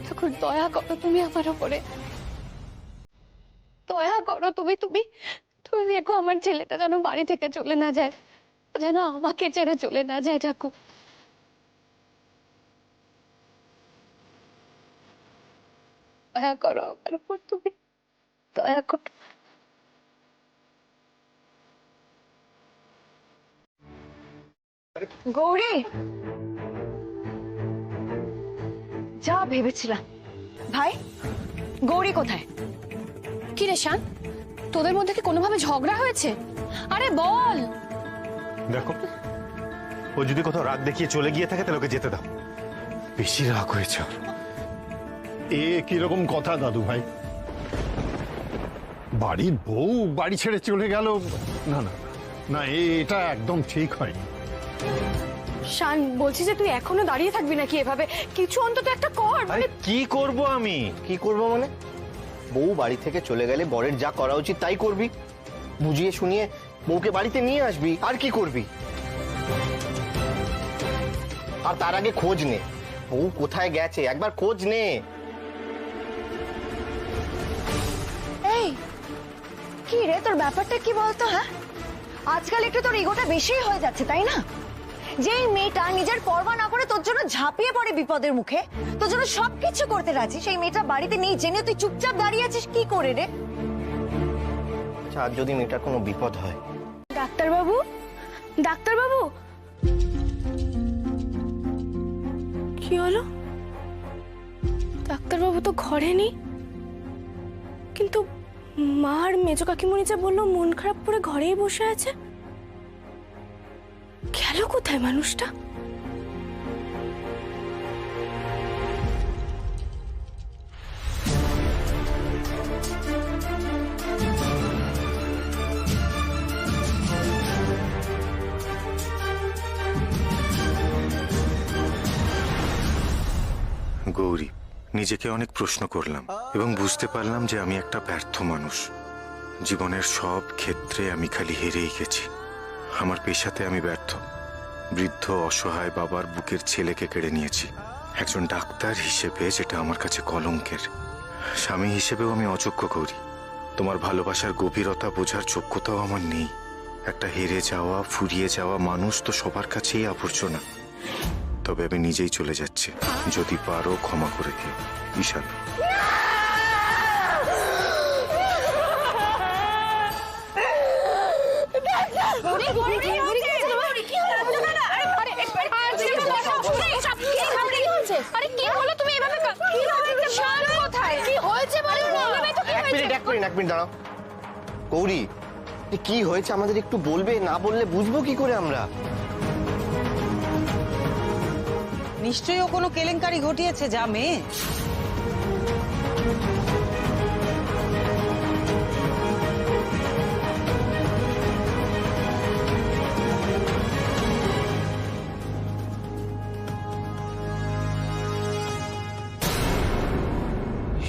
ঠাকুর দয়া করো তুমি আমার উপরে, দয়া করো তুমি। তুমি তুমি দেখো আমার ছেলেটা যেন বাড়ি থেকে চলে না যায়, যেন আমাকে ছেড়ে চলে না যায়। ঠাকুর দয়া করো আমার উপর, তুমি দয়া করো। গৌরী, যা ভেবেছিলাম। ভাই, গৌরী কোথায়? কি রে শান, তোদের মধ্যে কি কোনোভাবে ঝগড়া হয়েছে? আরে বল। দেখো, ও যদি কোথাও রাগ দেখিয়ে চলে গিয়ে থাকে তাহলে ওকে যেতে দাও। বেশি রাগ হয়েছে। এ কিরকম কথা দাদু ভাই? বাড়ির বউ বাড়ি ছেড়ে চলে গেল? না না না, এটা একদম ঠিক হয়নি। শান, বলছি যে তুই এখনো দাঁড়িয়ে থাকবি নাকি এভাবে? কিছু অন্তত একটা কর। আরে কি করব আমি? কি করব মানে? বউ বাড়ি থেকে চলে গেলে বরের যা করা উচিত তাই করবি, বুঝিয়ে শুনিয়ে বউকে বাড়িতে নিয়ে আসবি, আর কি করবি? আর তার আগে খোঁজ নে, বউ কোথায় গেছে একবার খোঁজ নে। এই কি রে, তোর ব্যাপারটা কি বলতো? হ্যাঁ, আজকাল একটু তোর ইগোটা বেশিই হয়ে যাচ্ছে, তাই না? যেই মেয়েটা নিজের পরোয়া না করে তোর জন্য ঝাঁপিয়ে পড়ে বিপদের মুখে, তোর জন্য সবকিছু করতে রাজি, সেই মেয়েটা বাড়িতে নেই জেনে তুই চুপচাপ দাঁড়িয়ে আছিস কি করে রে? আচ্ছা, আর যদি মেয়েটার কোনো বিপদ হয়? ডাক্তারবাবু, ডাক্তারবাবু, কি হলো? ডাক্তারবাবু তো ঘরে নেই, কিন্তু মা আর মেজো কাকিমণি যা বললো মন খারাপ করে ঘরেই বসে আছে। গেল কোথায় মানুষটা? গৌরী, নিজেকে অনেক প্রশ্ন করলাম এবং বুঝতে পারলাম যে আমি একটা ব্যর্থ মানুষ। জীবনের সব ক্ষেত্রে আমি খালি হেরেই গেছি। আমার পেশাতে আমি ব্যর্থ। বৃদ্ধ অসহায় বাবার বুকের ছেলেকে কেড়ে নিয়েছি। একজন ডাক্তার হিসেবে যেটা আমার কাছে কলঙ্কের। স্বামী হিসেবেও আমি অযোগ্য গৌরী। তোমার ভালোবাসার গভীরতা বোঝার যোগ্যতাও আমার নেই। একটা হেরে যাওয়া, ফুরিয়ে যাওয়া মানুষ তো সবার কাছেই আবর্জনা। তবে আমি নিজেই চলে যাচ্ছি, যদি পারো ক্ষমা করে দিও। ঈশান। এক মিনিট দাঁড়াও। গৌরী, কি হয়েছে আমাদের একটু বলবে? না বললে বুঝবো কি করে আমরা? নিশ্চয়ই ও কোনো কেলেঙ্কারি ঘটিয়েছে যা মেয়ে।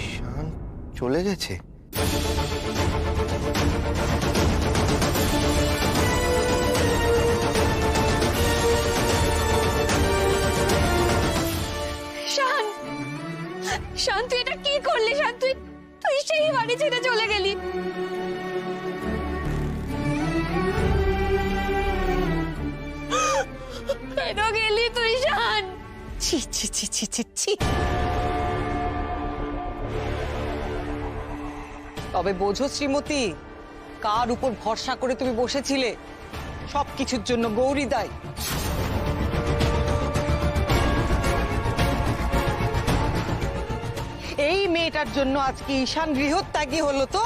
শান চলে গেছে? শান, তুই এটা কি করলি? শান, তুই সেই বাড়ি ছেড়ে চলে গেলি। কেন গেলি তুই শান? ছি ছি ছি ছি ছি ছি। তবে বোঝো শ্রীমতী, কার উপর ভরসা করে তুমি বসেছিলে? সবকিছুর জন্য গৌরী দায়ী। এই মেয়েটার জন্য আজকে ঈশান গৃহত্যাগী হলো তো?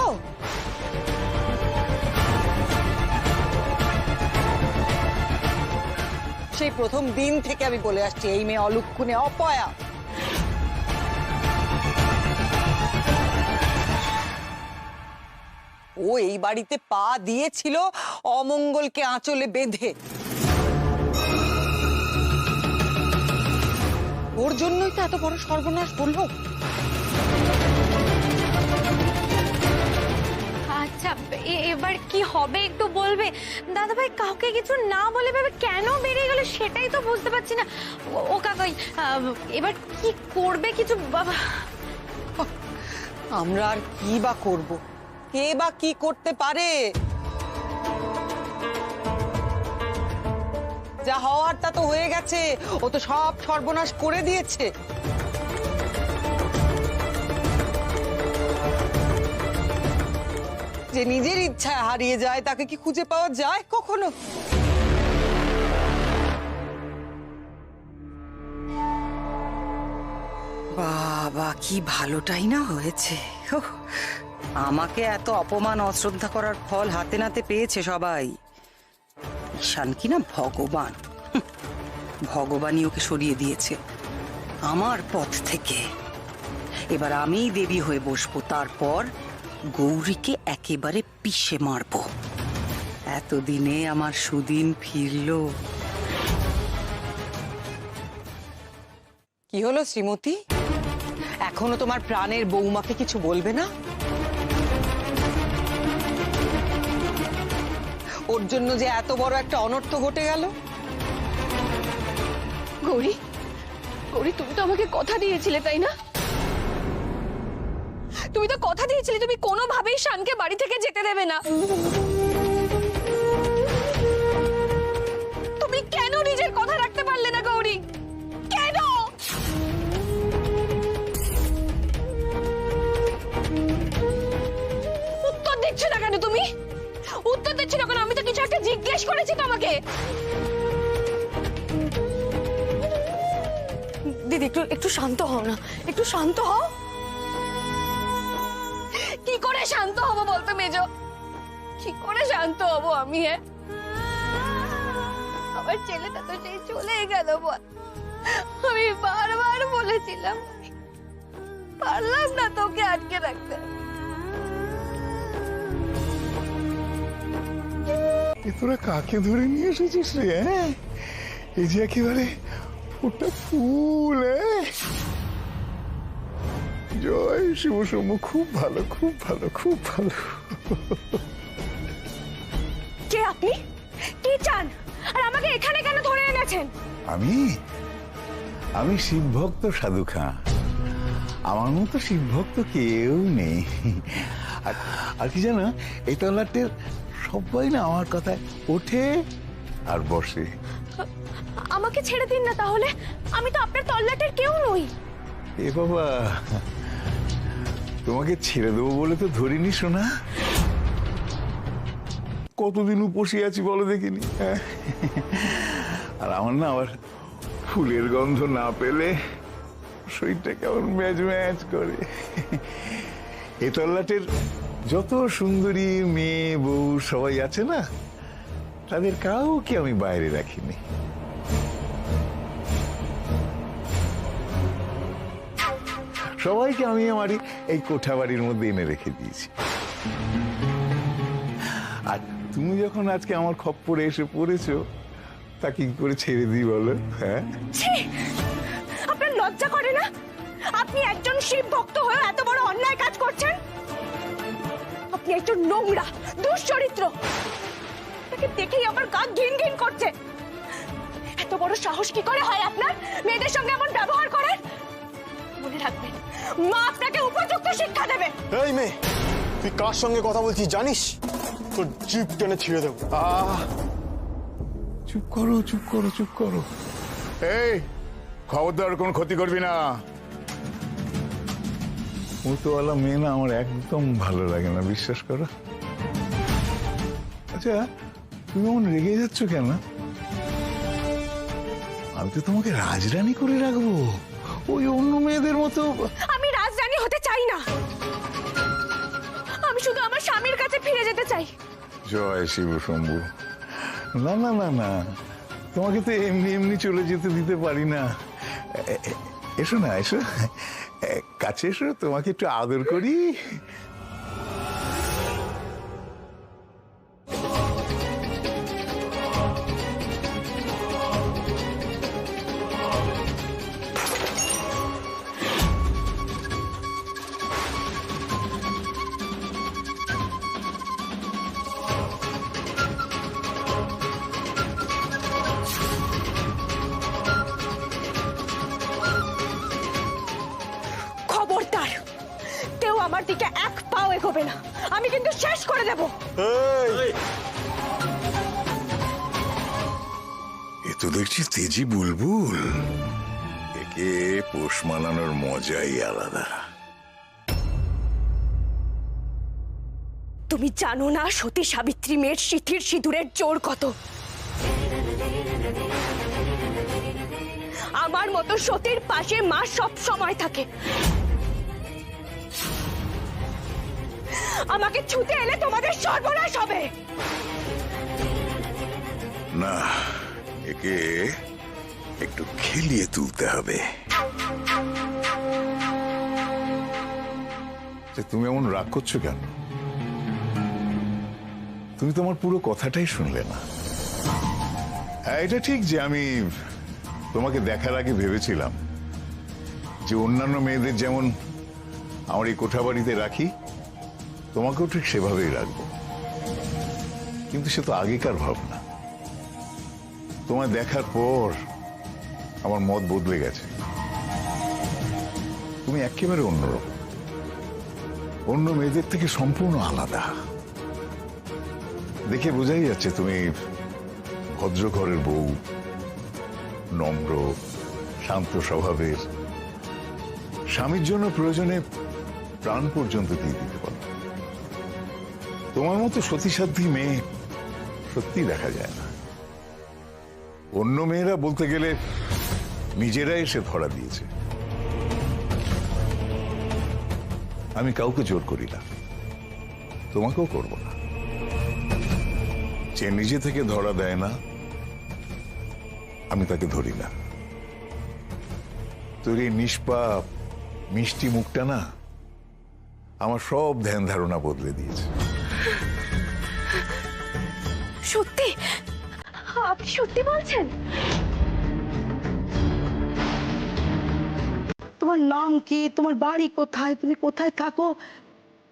সেই প্রথম দিন থেকে আমি বলে আসছি এই মেয়ে অলক্ষণে অপয়া। ও এই বাড়িতে পা দিয়েছিল অমঙ্গলকে আঁচলে বেঁধে। ওর জন্যই তো এত বড় সর্বনাশ হলো। আচ্ছা, এবার কি হবে একটু বলবে? দাদা ভাই কাউকে কিছু না বলে ভেবে কেন বেরিয়ে গেল সেটাই তো বুঝতে পারছি না। ও কাকাই এবার কি করবে কিছু? বাবা, আমরা আর কি বা করব? কে বা কি করতে পারে? যা হওয়ার তা তো হয়ে গেছে। ও তো সব সর্বনাশ করে দিয়েছে। যে নিজের ইচ্ছায় হারিয়ে যায় তাকে কি খুঁজে পাওয়া যায় কখনো? বাবা, কি ভালোটাই না হয়েছে। আমাকে এত অপমান অশ্রদ্ধা করার ফল হাতে নাতে পেয়েছে সবাই। ঈশান কিনা ভগবান, ভগবানই ওকে সরিয়ে দিয়েছে আমার পথ থেকে। এবার আমিই দেবী হয়ে বসবো, তারপর গৌরীকে একেবারে পিষে মারবো। এতদিনে আমার সুদিন ফিরল। কি হলো শ্রীমতী, এখনো তোমার প্রাণের বৌমাকে কিছু বলবে না? ওর জন্য যে এত বড় একটা অনর্থ ঘটে গেল। গৌরী, গৌরী, তুমি তো আমাকে কথা দিয়েছিলে, তাই না? তুমি তো কথা দিয়েছিলে তুমি কোনোভাবেই শানকে বাড়ি থেকে যেতে দেবে না। তুমি কেন নিজের কথা রাখতে পারলে না গৌরী? কেন? উত্তর দিচ্ছ না কেন তুমি? উত্তর দিচ্ছ না কেন? আমি তো কিছু একটা জিজ্ঞেস করেছি তোমাকে। দিদি, একটু শান্ত হও না, একটু শান্ত হও। কি করে শান্ত হব বলতো মেজো? কি করে শান্ত হব আমি? আমার ছেলেটা তো সেই চলে গেল বল। আমি বারবার বলেছিলাম, পারলাম না তোকে আটকে রাখতে। তোরা কাকে ধরে নিয়ে এসেছিস রে? হ্যাঁ, এই যে একেবারে ওটা ফুল। জয় শিব শম্ভু, খুব ভালো, খুব ভালো, খুব ভালো। কে আপনি? কি চান? আর আমাকে এখানে কেন ধরে এনেছেন? আমি শিব ভক্ত সাধু খাঁ। আমার মতো শিব ভক্ত কেউ নেই। আর কি জানো, এই তল্লাটের সবাই না আমার কথায় ওঠে আর বসে। আমাকে ছেড়ে দিন না তাহলে, আমি তো আপনার তল্লাটের কেউ নই। এ বাবা, তোমাকে ছেড়ে দেবো বলে তো ধরিনি শোনা। কতদিন উপসে আছি বলো দেখিনি। আর আমার না আবার ফুলের গন্ধ না পেলে শরীরটা কেমন ম্যাচ ম্যাচ করে। এ তল্লাটের যত সুন্দরী মেয়ে বউ সবাই আছে না, তাদের কাউকে আমি বাইরে রাখিনি। সবাইকে আমি আমার এই কোঠা বাড়ির মধ্যে এনে রেখে দিয়েছি। আর তুমি যখন আজকে আমার খপ্পরে এসে পড়েছো, তা কি করে ছেড়ে দিই বলো? হ্যাঁ, আপনার লজ্জা করে না? আপনি একজন শিব ভক্ত হয়ে এত বড় অন্যায় কাজ করছেন। আপনি একজন নোংরা দুশ্চরিত্র। তাকে দেখেই আমার গা ঘিন ঘিন করছে। এত বড় সাহস কি করে হয় আপনার মেয়েদের সঙ্গে এমন ব্যবহার করেন? মনে রাখবেন, মা আপনাকে উপযুক্ত শিক্ষা দেবে। এই মেয়ে, তুই কার সঙ্গে কথা বলছিস জানিস? তোর জিভ টেনে ছিঁড়ে দেবো। চুপ করো, চুপ করো, চুপ করো। এই খবরদার কোনো ক্ষতি করবি না। মতোয়ালা মেয়ে না আমার একদম ভালো লাগে না, বিশ্বাস করো। আচ্ছা, তুমি এমন রেগে যাচ্ছ কেন? আমি তো তোমাকে রাজরানী করে রাখবো, ওই অন্য মেয়েদের মতো। আমি রাজরানী হতে চাই না, আমি শুধু আমার স্বামীর কাছে ফিরে যেতে চাই। জয় শিব শম্ভু। না না না না, তোমাকে তো এমনি এমনি চলে যেতে দিতে পারি না। এসো না, এসো কাছে, এসো, তোমাকে একটু আদর করি। আমার দিকে এক পাও এগোবে না, আমি কিন্তু শেষ করে দেব। এ তো দেখছি তেজি বুলবুল, একে পোষ মানানোর মজাই আলাদা। তুমি জানো না সতী সাবিত্রী মেয়ের সিথির সিঁদুরের জোর কত? আমার মতো সতীর পাশে মা সব সময় থাকে। আমাকে ছুতে এলে তোমাদের সর্বনাশ হবে। না, একে একটু খেলিয়ে তুলতে হবে। তুমি এমন রাগ করছো কেন? তুমি তোমার পুরো কথাটাই শুনলে না। এটা ঠিক যে আমি তোমাকে দেখার আগে ভেবেছিলাম যে অন্যান্য মেয়েদের যেমন আমার এই কোঠা বাড়িতে রাখি, তোমাকেও ঠিক সেভাবেই রাখবো। কিন্তু সে তো আগেকার ভাবনা। তোমায় দেখার পর আমার মত বদলে গেছে। তুমি একেবারে অন্যরকম, অন্য মেয়েদের থেকে সম্পূর্ণ আলাদা। দেখে বোঝাই যাচ্ছে তুমি ভদ্র ঘরের বউ, নম্র, শান্ত স্বভাবের, স্বামীর জন্য প্রয়োজনে প্রাণ পর্যন্ত দিয়ে দিতে পারো। তোমার মতো সতীসাধ্যী মেয়ে সত্যি দেখা যায় না। অন্য মেয়েরা বলতে গেলে নিজেরাই এসে ধরা দিয়েছে। আমি কাউকে জোর করি না, তোমাকেও করব না। যে নিজে থেকে ধরা দেয় না, আমি তাকে ধরি না। তোর এই নিষ্পাপ মিষ্টি মুখটা না আমার সব ধ্যান ধারণা বদলে দিয়েছে। সত্যি? আপনি সত্যি বলছেন? তোমার নাম কি, তোমার বাড়ি কোথায়, তুমি কোথায় থাকো,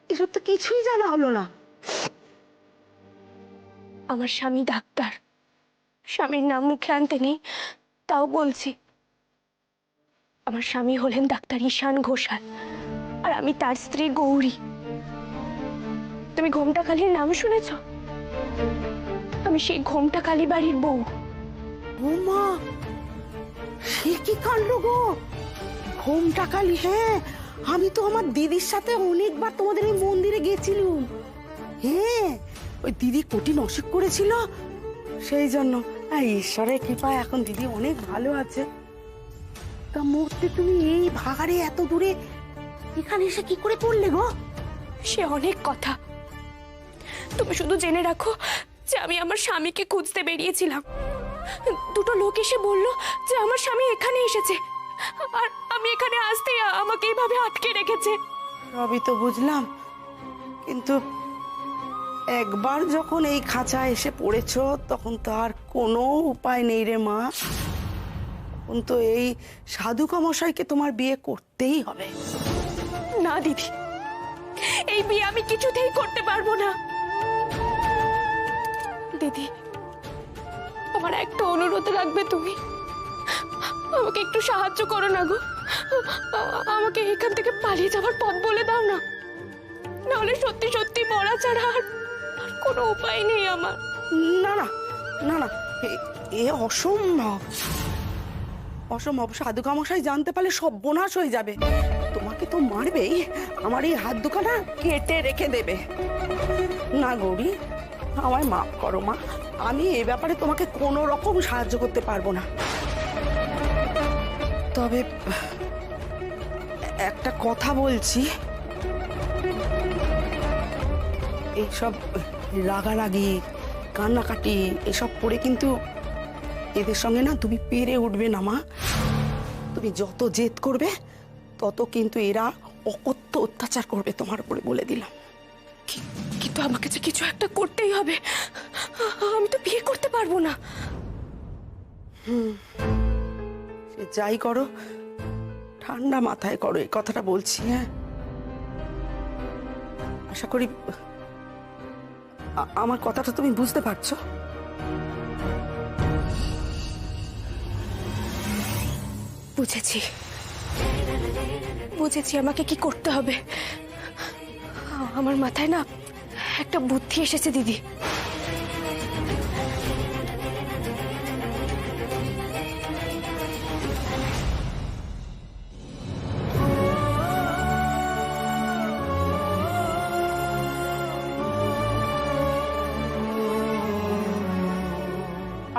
এসব তো কিছুই জানা হলো না। আমার স্বামী ডাক্তার, স্বামীর নাম মুখে আনতে নেই, তাও বলছি। আমার স্বামী হলেন ডাক্তার ঈশান ঘোষাল, আর আমি তার স্ত্রী গৌরী। তুমি ঘোমটাখালির নাম শুনেছ? আমি সেই ঘোমটাখালি বাড়ির বউ। বৌমা, সে কি কাণ্ড গো! ঘোমটাখালি, হ্যাঁ, আমি তো আমার দিদির সাথে অনেকবার তোমাদের এই মন্দিরে গেছিলাম। হ্যাঁ, ওই দিদি কঠিন অসুখ করেছিল, সেই জন্য। ঈশ্বরের কৃপায় এখন দিদি অনেক ভালো আছে। তা মূর্তি তুমি এই ভাগাড়ে এত দূরে এখানে এসে কি করে পড়লে গো? সে অনেক কথা, তুমি শুধু জেনে রাখো যে আমি আমার স্বামীকে খুঁজতে বেরিয়েছিলাম। দুটো লোক এসে বলল যে আমার স্বামী এখানে এসেছে, আর আমি এখানে আসতে আমাকে এইভাবে আটকে রেখেছে। সবই তো বুঝলাম, কিন্তু একবার যখন এই খাঁচা এসে পড়েছো তখন তো আর কোনো উপায় নেই রে মা। তখন তো এই সাধুকা মশাইকে তোমার বিয়ে করতেই হবে। না দিদি, এই বিয়ে আমি কিছুতেই করতে পারবো না। দিদি, আমার একটা অনুরোধ রাখবে তুমি? আমাকে একটু সাহায্য করো না গো। আমাকে এখান থেকে পালিয়ে যাবার পথ বলে দাও না, নাহলে সত্যি সত্যি মরা ছাড়া আর কোনো উপায় নেই আমার। না না না না, এ অসম্ভব, অসম্ভব। সাধুকা মশাই জানতে পারলে সর্বনাশ হয়ে যাবে। তোমাকে তো মারবেই, আমার এই হাত দুখানা কেটে রেখে দেবে। না গৌরী, আমায় মাফ করো মা, আমি এ ব্যাপারে তোমাকে কোনো রকম সাহায্য করতে পারবো না। তবে একটা কথা বলছি, এইসব রাগারাগি, কান্নাকাটি এসব করে কিন্তু এদের সঙ্গে না তুমি পেরে উঠবে না মা। তুমি যত জেদ করবে তত কিন্তু এরা অকথ্য অত্যাচার করবে তোমার উপরে, বলে দিলাম। কিন্তু আমাকে যে কিছু একটা করতেই হবে, আমি তো বিয়ে করতে পারবো না। সে যাই করো ঠান্ডা মাথায় করো, এই কথাটা বলছি। হ্যাঁ, আশা করি আমার কথাটা তুমি বুঝতে পারছো। বুঝেছি, বুঝেছি আমাকে কি করতে হবে। আমার মাথায় না একটা বুদ্ধি এসেছে দিদি।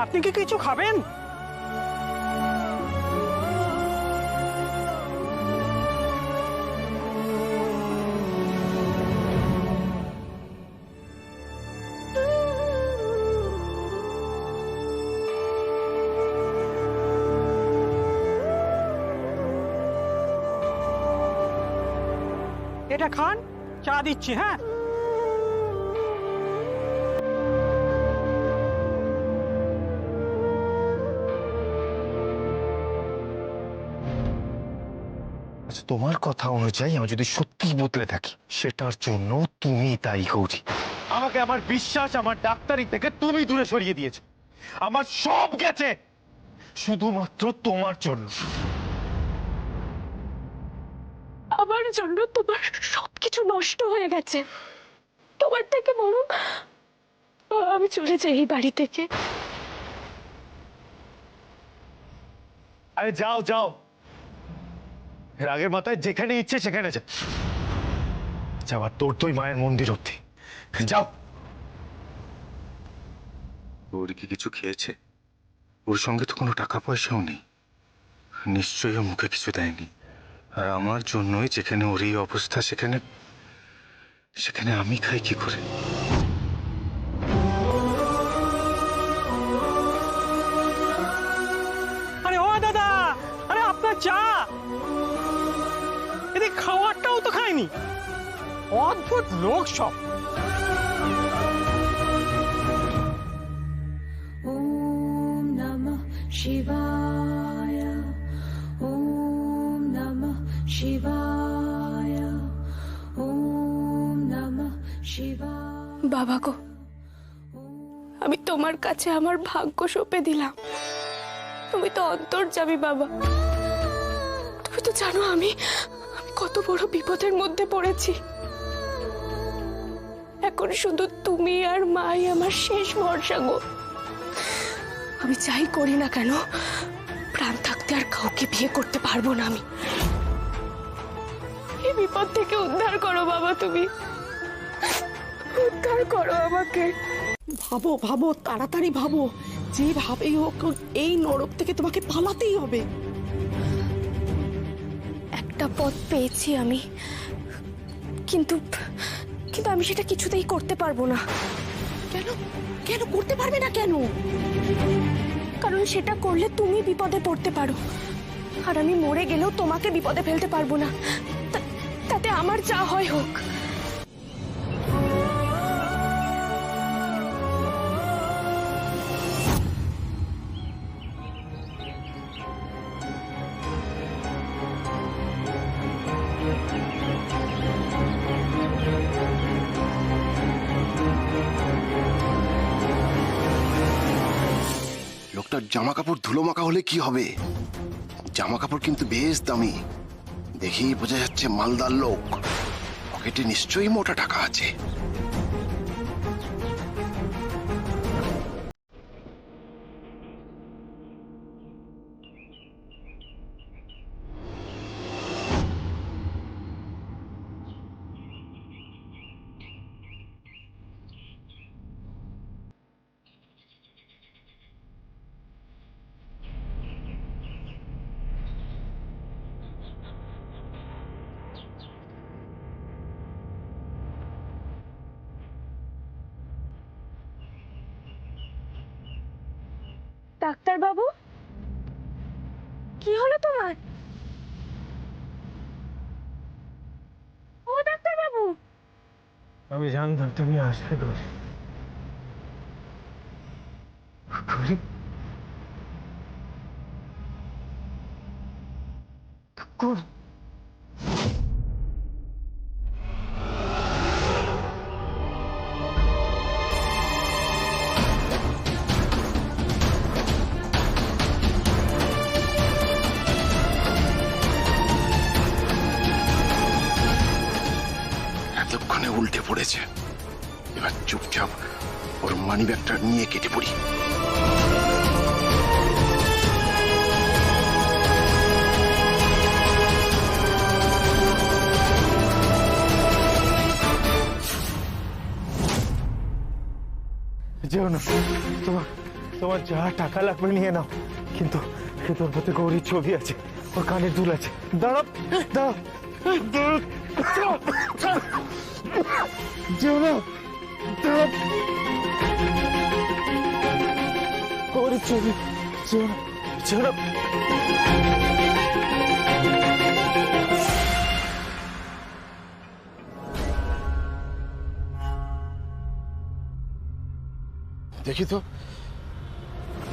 আপনি কি কিছু খাবেন? এটা খান, চা দিচ্ছি। হ্যাঁ, আচ্ছা, তোমার কথা অনুযায়ী আমি যদি সত্যি বদলে থাকি, সেটার জন্য তুমি তাই গৌরী। আমাকে আমার বিশ্বাস, আমার ডাক্তারি থেকে তুমি দূরে সরিয়ে দিয়েছো। আমার সব গেছে শুধুমাত্র তোমার জন্য। আমার জন্য তোমার সবকিছু নষ্ট হয়ে গেছে। তোমার থেকে বড় আমি চলে যাই এই বাড়ি থেকে। আরে যাও যাও, রাগের মাথায় যেখানে ইচ্ছে সেখানে যা। যাওয়ার তোর তোই মায়ের মন্দির অব্দি যাও। ওর কি কিছু খেয়েছে? ওর সঙ্গে তো কোনো টাকা পয়সাও নেই, নিশ্চয়ই ও মুখে কিছু দেয়নি। আর আমার জন্যই যেখানে ওর এই অবস্থা, সেখানে সেখানে আমি খাই কি করে? আরে ও দাদা, আরে আপনার চা। এদিকে খাওয়ারটাও তো খায়নি। অদ্ভুত লোক সব। ওম নমঃ শিবায়, ওম নমঃ শিবায়, ওম নমঃ শিবায়। বাবা গো, আমি তোমার কাছে আমার ভাগ্য সঁপে দিলাম। তুমি তো অন্তর্যামী বাবা। তুমি তো জানো আমি কত বড় বিপদের মধ্যে পড়েছি। এখন শুধু তুমি আর মাই আমার শেষ ভরসা গো। আমি যাই করি না কেন, প্রাণ থাকতে আর কাউকে বিয়ে করতে পারবো না আমি। এই বিপদ থেকে উদ্ধার করো বাবা, তুমি উদ্ধার করো আমাকে। ভাবো ভাবো, তাড়াতাড়ি ভাবো। যেভাবেই হোক এই নরক থেকে তোমাকে পালাতেই হবে। একটা পথ পেয়েছি আমি, কিন্তু কিন্তু আমি সেটা কিছুতেই করতে পারবো না। কেন কেন করতে পারবে না কেন? কারণ সেটা করলে তুমি বিপদে পড়তে পারো, আর আমি মরে গেলেও তোমাকে বিপদে ফেলতে পারবো না। তাতে আমার যা হয় হোক। লোকটার জামা কাপড় ধুলো মাখা হলে কি হবে? জামা কাপড় কিন্তু বেশ দামি, দেখেই বোঝা যাচ্ছে মালদার লোক। পকেটে নিশ্চয়ই মোটা টাকা আছে। ডাক্তার বাবু, কি হলো তোমার? ও ডাক্তার বাবু, আমি জানতাম তুমি আসবে। এতক্ষণে উল্টে পড়েছে। এবার চুপচাপ ওর মানিব্যাগটা নিয়ে কেটে পড়ি। যেও না, তোমার তোমার যা টাকা লাগবে নিয়ে নাও, কিন্তু কিন্তু ওর প্রতি গৌরীর ছবি আছে, ওর কানের দুল আছে। দাঁড়াও দাঁড়াও, যেও না, দাঁড়াও। গৌরীর ছবি, যেও না, যেও না। দেখি তো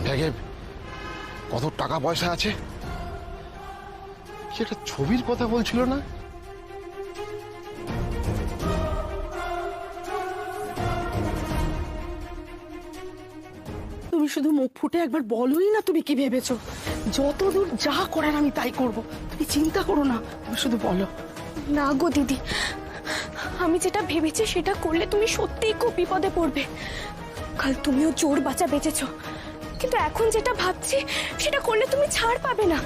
ব্যাগে কত টাকা পয়সা আছে। কি একটা ছবির কথা বলছিল না? শুধু মুখ ফুটে একবার বলোই না তুমি কি ভেবেছো। যতদূর যা করার আমি তাই করব, তুমি চিন্তা করো না, তুমি শুধু বলো। না গো দিদি, আমি যেটা ভেবেছি সেটা করলে তুমি সত্যিই খুব বিপদে পড়বে। কাল তুমিও জোর বাঁচা বেঁচেছ, কিন্তু এখন যেটা ভাবছি সেটা করলে তুমি ছাড় পাবে না।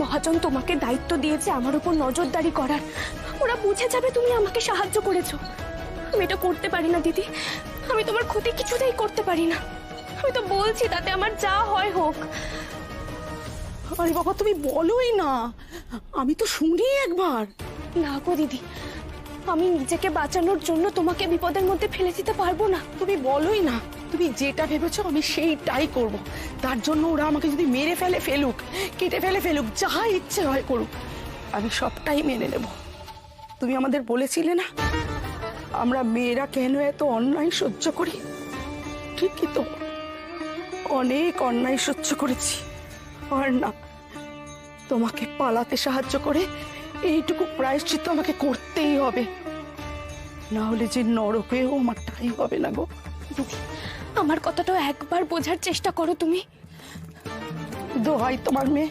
মহাজন তোমাকে দায়িত্ব দিয়েছে আমার উপর নজরদারি করার, ওরা বুঝে যাবে তুমি আমাকে সাহায্য করেছো। আমি এটা করতে পারি না দিদি, আমি তোমার ক্ষতি কিছুতেই করতে পারি না। আমি তো বলছি তাতে আমার যা হয় হোক। আরে বাবা তুমি বলোই না, আমি তো শুনি একবার। না গো দিদি, আমি নিজেকে বাঁচানোর জন্য তোমাকে বিপদের মধ্যে ফেলে দিতে পারবো না। তুমি বলোই না, তুমি যেটা ভেবেছো আমি সেইটাই করব। তার জন্য ওরা আমাকে যদি মেরে ফেলে ফেলুক, কেটে ফেলে ফেলুক, যা ইচ্ছে হয় করুক, আমি সবটাই মেনে নেব। তুমি আমাদের বলেছিলে না আমরা মেয়েরা কেন এত অন্যায় সহ্য করি, ঠিকই তো, অনেক অন্যায় সহ্য করেছি। আর না, তোমাকে পালাতে সাহায্য করে এইটুকু প্রায়শ্চিত্ত আমাকে করতেই হবে, না হলে যে নরকেও আমার ঠাঁই হবে না গো। দিদি, আমার কথাটা একবার বোঝার চেষ্টা করো তুমি। দোহাই তোমার মেয়ে,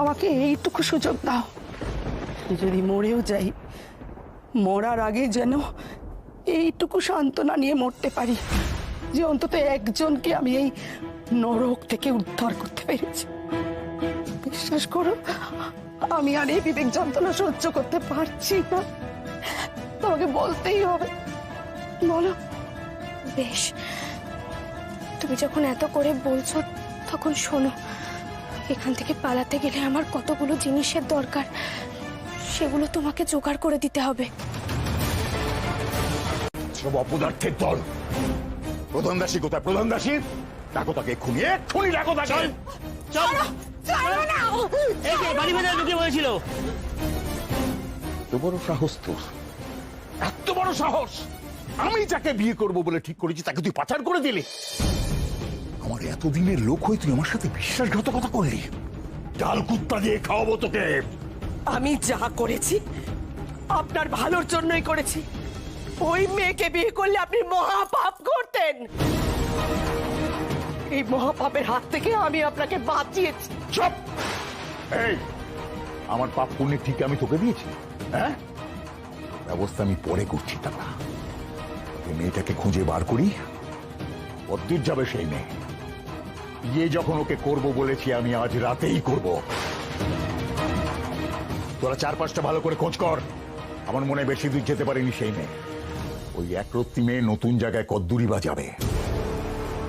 আমাকে এইটুকু সুযোগ দাও। যদি মরেও যাই, মরার আগে যেন এইটুকু সান্ত্বনা নিয়ে মরতে পারি যে অন্তত একজনকে আমি এই নরক থেকে উদ্ধার করতে পেরেছি। বিশ্বাস করো, আমি আর এই বিবেক যন্ত্রণা সহ্য করতে পারছি না। তোমাকে বলতেই হবে, বলো। বেশ, তুমি যখন এত করে বলছো তখন শোনো। এখান থেকে পালাতে গেলে আমার কতগুলো জিনিসের দরকার, সেগুলো তোমাকে জোগাড় করে দিতে হবে। সব অপদার্থের দল। প্রধান দাসী কোথায়? প্রধান দাসী ডাকো তাকে, এক্ষুনি এক্ষুনি ডাকো তাকে। বাড়ি ভেতরে ঢুকে বলেছিল। এত বড় সাহস তোর, এত বড় সাহস! আমি যাকে বিয়ে করব বলে ঠিক করেছি তাকে তুই পাচার করে দিলি। আমার এতদিনের লোক হয়ে তুই আমার সাথে বিশ্বাসঘাতকতা করলি। ডাল কুত্তা দিয়ে খাওয়াবো তোকে। আমি যা করেছি আপনার ভালোর জন্যই করেছি। ওই মেয়েকে বিয়ে করলে আপনি মহাপাপ করতেন। এই মহাপাপের হাত থেকে আমি আপনাকে বাঁচিয়েছি। চুপ! এই, আমার পাপ পুণ্যের ঠিক আমি তোকে দিয়েছি? হ্যাঁ, ব্যবস্থা আমি পরে করছি। টাকা মেয়েটাকে খুঁজে বার করি, কতদূর যাবে সেই মেয়ে। বিয়ে যখন ওকে করব বলেছি আমি আজ রাতেই করব। তোরা চারপাশটা ভালো করে খোঁজ কর। আমার মনে বেশি দূর যেতে পারেনি সেই মেয়ে। ওই একরত্তি মেয়ে নতুন জায়গায় কদ্দুরি বা যাবে।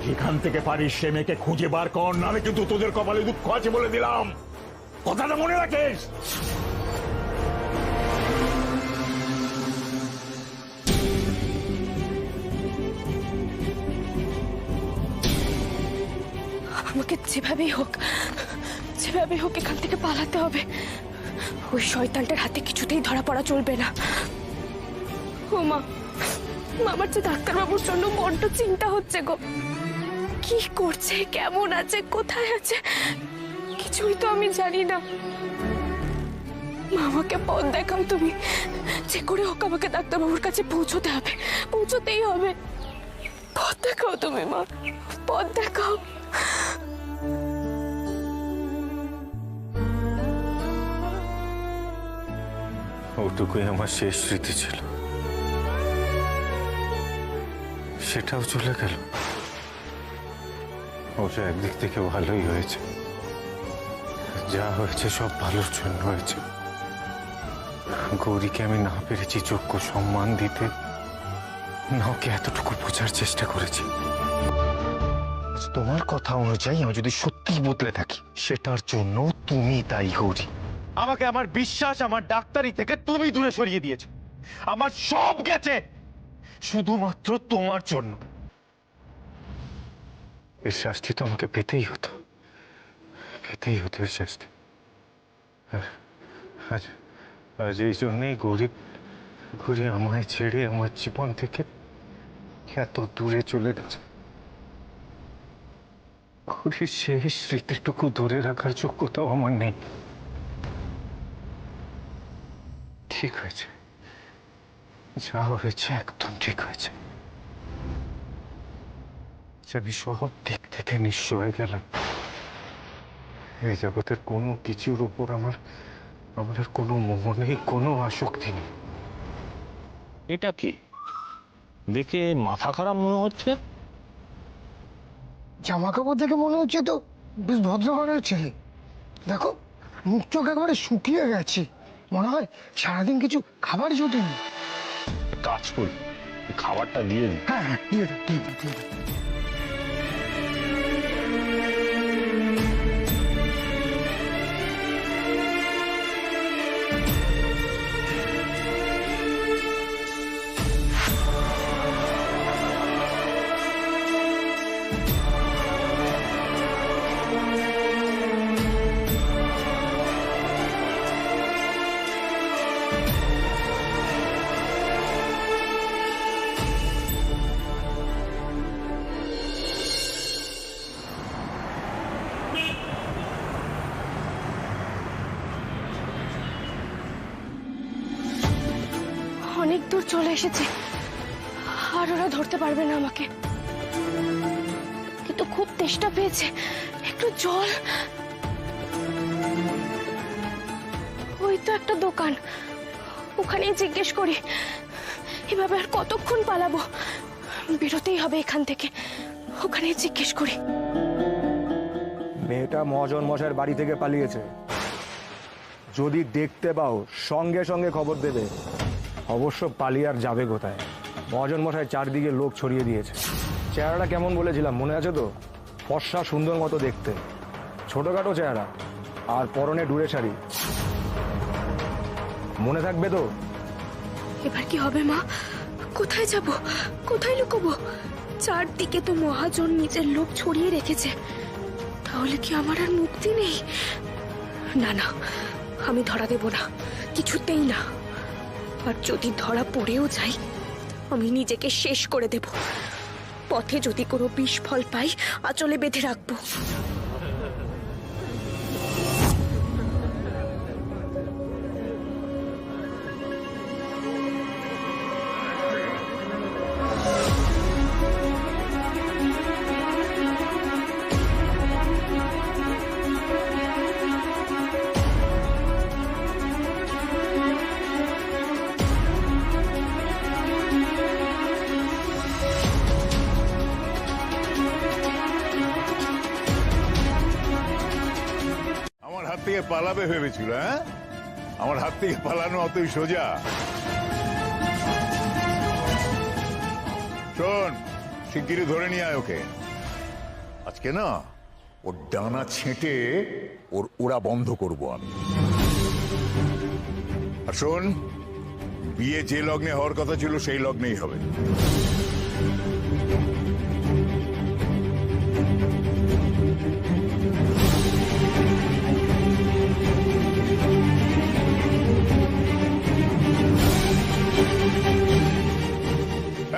যেখান থেকে পারিস সে মেয়েকে খুঁজে বার কর, নাহলে কিন্তু তোদের কপালে দুঃখ আছে বলে দিলাম। কথাটা মনে রাখিস। আমাকে যেভাবেই হোক এখান থেকে পালাতে হবে। ওই শয়তানটার হাতে কিছুতেই ধরা পড়া চলবে না। ও মা, আমার যে ডাক্তারবাবুর জন্য বড্ড চিন্তা হচ্ছে গো। কি করছে, কেমন আছে, কোথায় আছে, কিছুই তো আমি জানি না। মা, আমাকে পথ দেখাও তুমি। যে করে হোক আমাকে ডাক্তারবাবুর কাছে পৌঁছতে হবে, পৌঁছতেই হবে। পথ দেখাও তুমি মা, পথ দেখাও। ওটুকুই আমার শেষ স্মৃতি ছিল, সেটাও চলে গেল। ওটা একদিক থেকে ভালোই হয়েছে, যা হয়েছে সব ভালোর জন্য হয়েছে। গৌরীকে আমি না পেরেছি যোগ্য সম্মান দিতে, না ওকে এতটুকু বোঝার চেষ্টা করেছি। তোমার কথা অনুযায়ী আমি যদি সত্যি বদলে থাকি, সেটার জন্য তুমি দায়ী গৌরী। আমাকে আমার বিশ্বাস, আমার ডাক্তারি থেকে তুমি দূরে সরিয়ে দিয়েছো। আমার সব গেছে শুধুমাত্র তোমার জন্য। এর শাস্তি তো আমাকে পেতেই হতো এর শাস্তি। আজ এই জন্যই ঘুরে আমায় ছেড়ে আমার জীবন থেকে এত দূরে চলে গেছে। ঘুরির শেষ স্মৃতিটুকু ধরে রাখার যোগ্যতাও আমার নেই। ঠিক হয়েছে, যা হয়েছে একদম ঠিক হয়েছে। আমি সব দিক থেকে নিঃস্ব হয়ে গেলাম। এই জগতের কোনো কিছুর উপর আমাদের কোনো মোহ নেই, কোনো আসক্তি নেই। এটা কি দেখে মাথা খারাপ মনে হচ্ছে? জামা কাপড় দেখে মনে হচ্ছে তো বেশ ভদ্রঘরের ছেলে। দেখো মুখ চোখ একেবারে শুকিয়ে গেছে, মনে হয় সারাদিন কিছু খাবার জোটেনি। কাজ করি, খাবারটা দিয়ে দিই। হ্যাঁ হ্যাঁ, দিয়ে দাও, দিয়ে দাও, দিয়ে দাও। অনেক দূর চলে এসেছে, আর ওরা ধরতে পারবে না আমাকে। কিন্তু খুব তেষ্টা পেয়েছে, একটু জল। ওই তো একটা দোকান, ওখানেই জিজ্ঞেস করি। এভাবে আর কতক্ষণ পালাবো? বেরোতেই হবে এখান থেকে, ওখানেই জিজ্ঞেস করি। মেয়েটা মহাজন মশাইয়ের বাড়ি থেকে পালিয়েছে। যদি দেখতে পাও সঙ্গে সঙ্গে খবর দেবে। অবশ্য পালিয়ে আর যাবে কোথায়? মহাজন মশাই চারদিকে লোক ছড়িয়ে দিয়েছে। চেহারাটা কেমন বলেছিলাম মনে আছে তো? ফর্সা সুন্দর মতো দেখতে, ছোটখাটো চেহারা, আর পরনে ডুরে শাড়ি। মনে থাকবে তো? এবার কি হবে মা? কোথায় যাব, কোথায় লুকোবো? চারদিকে তো মহাজন নিজের লোক ছড়িয়ে রেখেছে। তাহলে কি আমার আর মুক্তি নেই? না না, আমি ধরা দেব না, কিছুতেই না। আর যদি ধরা পড়েও যাই, আমি নিজেকে শেষ করে দেব। পথে যদি কোনো বিষ ফল পাই, আঁচলে বেঁধে রাখবো। আমার হাত থেকে পালাবে ভেবেছিল? হ্যাঁ, আমার হাত থেকে পালানো অতই সোজা? শোন, শিগগিরই ধরে নিয়ে আয় ওকে। আজকে না ওর ডানা ছেঁটে ওর ওড়া বন্ধ করব আমি। আর শোন, বিয়ে যে লগ্নে হওয়ার কথা ছিল সেই লগ্নেই হবে।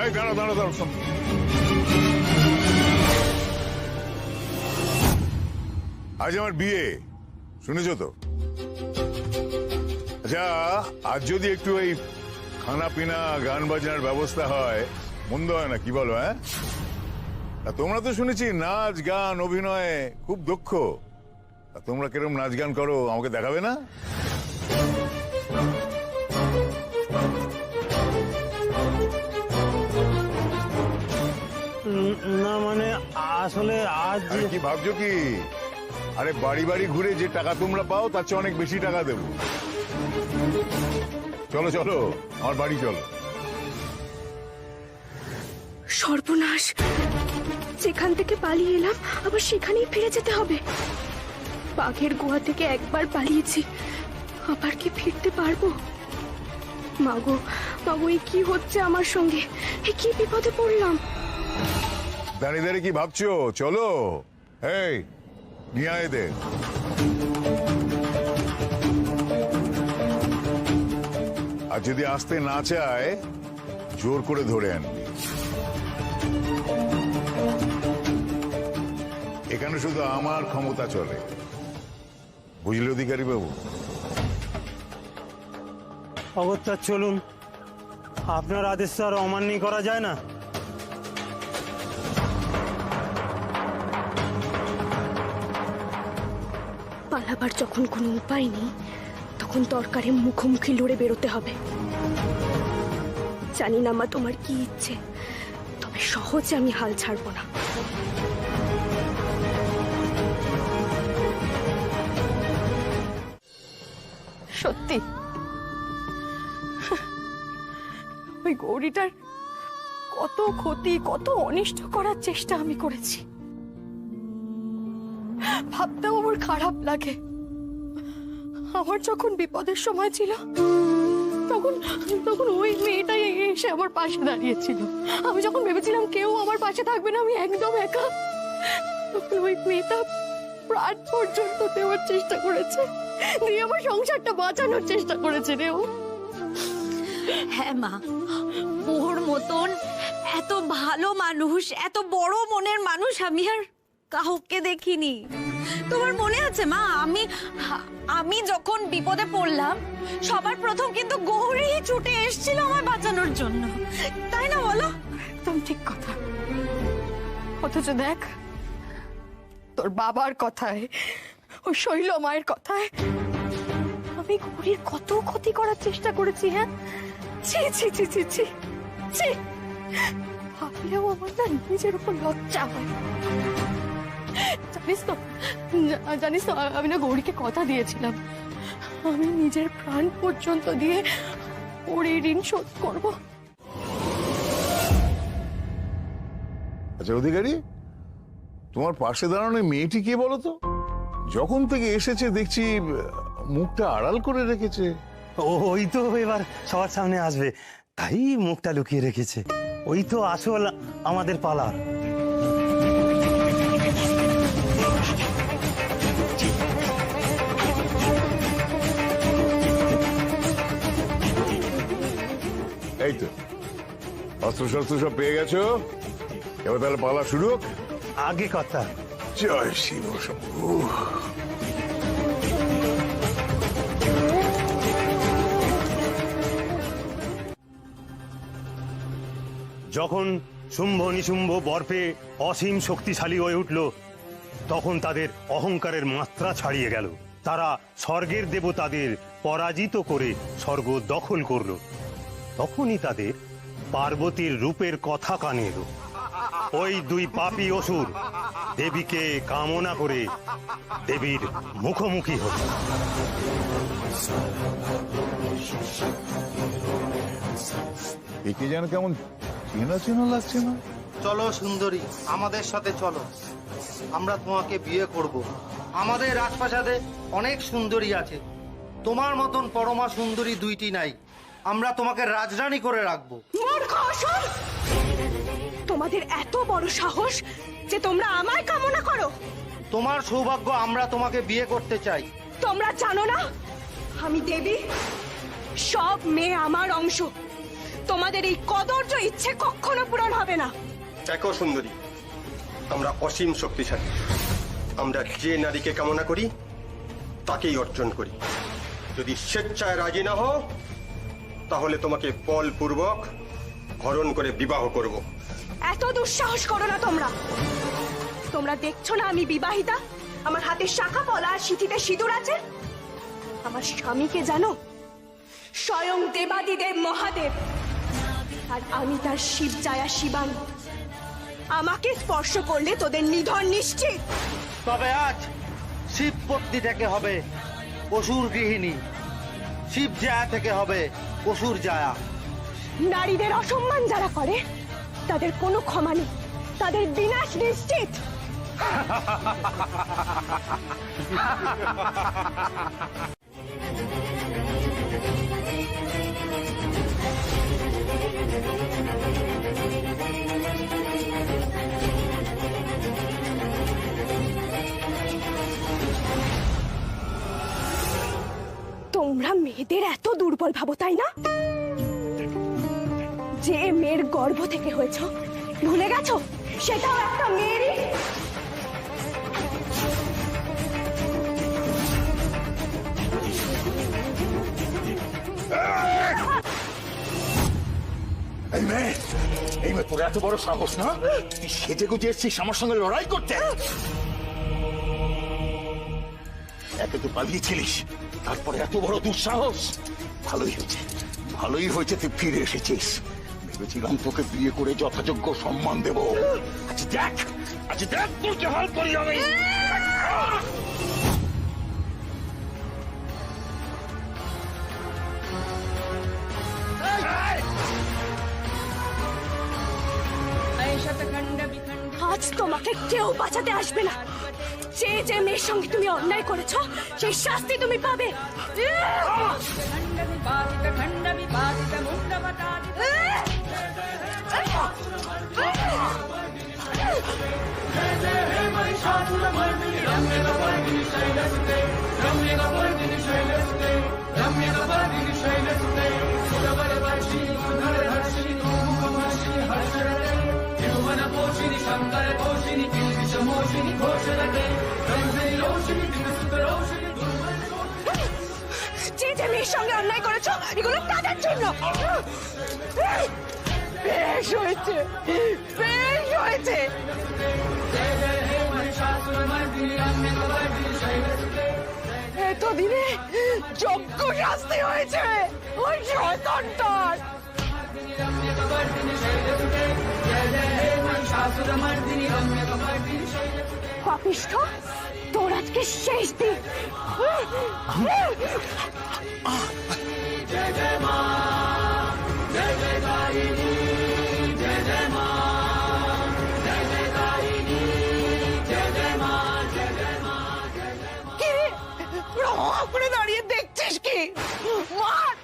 এই দাঁড়া দাঁড়া দাঁড়া, শোন। আজ আমার বিয়ে, শুনেছো তো? আচ্ছা, আজ যদি একটু এই খানা পিনা গান বাজনার ব্যবস্থা হয়, মন্দ হয় না, কি বলো? হ্যাঁ, তোমরা তো শুনেছি নাচ গান অভিনয়ে খুব দক্ষ। তোমরা কিরম নাচ গান করো আমাকে দেখাবে না? না মানে আসলে আজ কি ভাবছো কি? আরে বাড়ি বাড়ি ঘুরে যে টাকা তোমরা পাও তার চেয়ে অনেক বেশি টাকা দেবো। চলো চলো, আমার বাড়ি চলো। সর্বনাশ, যেখান থেকে পালিয়ে এলাম আবার সেখানেই ফিরে যেতে হবে। বাঘের গুহা থেকে একবার পালিয়েছি, আবার কি ফিরতে পারবো? মাগো মাগো, এই কি হচ্ছে আমার সঙ্গে? এ কি বিপদে পড়লাম? দাঁড়িয়ে দাঁড়িয়ে কি ভাবছো? চলো, এই নিয়ে আয় এদের। আর যদি আসতে না চায়, জোর করে ধরে আনবি। এখানে শুধু আমার ক্ষমতা চলে, বুঝলে অধিকারী বাবু? অগত্যা চলুন, আপনার আদেশ তো আর অমান্য করা যায় না। পালাবার যখন কোনো উপায় নেই তখন দরকারে মুখোমুখি লড়ে বেরোতে হবে। জানি না মা তোমার কি ইচ্ছে, তবে সহজে আমি হাল ছাড়বো না। সত্যি ওই গৌরীটার কত ক্ষতি, কত অনিষ্ট করার চেষ্টা আমি করেছি। ভাবতেও আমার খারাপ লাগে। আমার যখন বিপদের সময় ছিল তখন তখন ওই মেয়েটাই এসে আমার পাশে দাঁড়িয়েছিল। আমি যখন ভেবেছিলাম কেউ আমার পাশে থাকবে না, আমি একদম একা, তখন ওই মেয়েটা প্রাণ পর্যন্ত দেওয়ার চেষ্টা করেছে, দিয়ে আমার সংসারটা বাঁচানোর চেষ্টা করেছে রে ও। হ্যাঁ মা, ওর মতন এত ভালো মানুষ, এত বড় মনের মানুষ আমি আর কাউকে দেখিনি। তোমার মনে আছে মা, আমি যখন বিপদে পড়লাম সবার প্রথম কিন্তু গৌরী ছুটে এসেছিল আমার বাঁচানোর জন্য, তাই না বলো? একদম ঠিক কথা। অথচ দেখ, তোর বাবার কথায়, ওই শৈল মায়ের কথায় আমি গৌরীর কত ক্ষতি করার চেষ্টা করেছি। হ্যাঁ, ছি ছি ছি ছি ছি ছি, ভাবলেও আমার না নিজের উপর লজ্জা হয়। জানিস তো আমি না গৌরীকে কথা দিয়েছিলাম, আমি নিজের প্রাণ পর্যন্ত দিয়ে ওর এই ঋণ শোধ করবো। আচ্ছা অধিকারী, তোমার পাশে দাঁড়ানো মেয়েটি কে বলো তো? যখন থেকে এসেছে দেখছি মুখটা আড়াল করে রেখেছে। ওই তো এবার সবার সামনে আসবে, তাই মুখটা লুকিয়ে রেখেছে। ওই তো আসল আমাদের পালা। এই তো অস্ত্র শস্ত্র সব পেয়ে গেছো, এবার তাহলে পালা শুরু হোক। আগে কথা। জয় শিব শম্ভু। যখন শুম্ভ নিশুম্ভ বর্পে অসীম শক্তিশালী হয়ে উঠল, তখন তাদের অহংকারের মাত্রা ছাড়িয়ে গেল। তারা স্বর্গের দেবতাদের পরাজিত করে স্বর্গ দখল করল। তখনই তাদের পার্বতীর রূপের কথা কানে এলো। ওই দুই পাপী অসুর দেবীকে কামনা করে দেবীর মুখোমুখি হল। একে যেন কেমন চেনা চেনা লাগছে না? চলো সুন্দরী, আমাদের সাথে চলো, আমরা তোমাকে বিয়ে করব। আমাদের রাজপ্রাসাদে অনেক সুন্দরী আছে, তোমার মতন পরমা সুন্দরী দুইটি নাই। আমরা তোমাকে রাজরানী করে রাখবো। তোমাদের এত বড় সাহস যে তোমরা আমায় কামনা করো? তোমার সৌভাগ্য, আমরা তোমাকে বিয়ে করতে চাই। তোমরা জানো না আমি দেবী, সব মেয়ে আমার অংশ। তোমাদের এই কদর্য ইচ্ছে কখনো পূরণ হবে না। দেখো সুন্দরী, আমরা অসীম শক্তিশালী। আমরা যে নারীকে কামনা করি তাকেই অর্জন করি। যদি স্বেচ্ছায় রাজি না হও তাহলে তোমাকে বলপূর্বক হরণ করে বিবাহ করব। এত দুঃসাহস করো না তোমরা। তোমরা দেখছো না আমি বিবাহিতা, আমার হাতে শাখা পলা আর সিঁথিতে সিঁদুর আছে। আমার স্বামীকে জানো? স্বয়ং দেবাদিদেব মহাদেব, আর আমি তার শিবজায়া শিবাঙ্গ। আমাকে স্পর্শ করলে তোদের নিধন নিশ্চিত। তবে আজ শিব পত্নী থেকে হবে অসুর গৃহিণী, শিব জায়া থেকে হবে অসুর জায়া। নারীদের অসম্মান যারা করে তাদের কোনো ক্ষমা নেই, তাদের বিনাশ নিশ্চিত। তোমরা মেয়েদের এত দুর্বল ভাবো, তাই না? যে মেয়ের গর্ভ থেকে হয়েছ ভুলে গেছো সেটাও একটা মেয়েরই। এই মেয়ে তোর এত বড় সাহস না? তুই সেজে গুজে এসছিস আমার সঙ্গে লড়াই করতে? একে তুই পালিয়েছিলিস, তারপরে এত বড় দুঃসাহস। ভালোই হয়েছে, ভালোই হয়েছে তুই ফিরে এসেছিস। ভেবেছিলাম তোকে বিয়ে করে যথাযোগ্য সম্মান দেব। আচ্ছা দেখ, আচ্ছা দেখ তোর কি হাল করি আমি। আজ তোমাকে কেউ বাঁচাতে আসবে না। যে যে মেয়ের সঙ্গে তুমি অন্যায় করেছো সেই শাস্তি তুমি পাবে। যে যে মেয়ের সঙ্গে অন্যায় করেছো এগুলো তাদের জন্য। বেশ হয়েছে, বেশ হয়েছে। এতদিনে যোগ্য শাস্তি হয়েছে ওই শয়তানটার। পাপিষ্ঠ, তোর আজকে শেষ দিন। আপনি দাঁড়িয়ে দেখছিস কি? মার,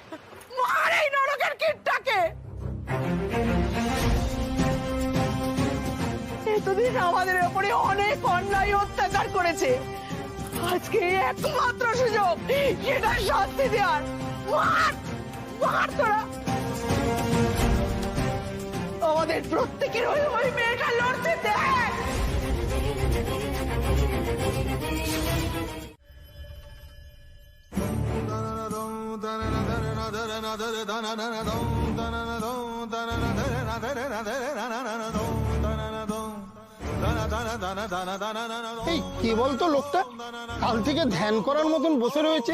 মার এই নরকের কীটটাকে। এতদিন আমাদের উপরে অনেক অন্যায় অত্যাচার করেছে, আজকে একমাত্র সুযোগ সেটা শাস্তি দেওয়ার। মার, মার তোরা। আমাদের প্রত্যেকের ওই মেয়েটা লড়তে দেখ। এই কি বলতো লোকটা? কাল থেকে ধ্যান করার মতন বসে রয়েছে,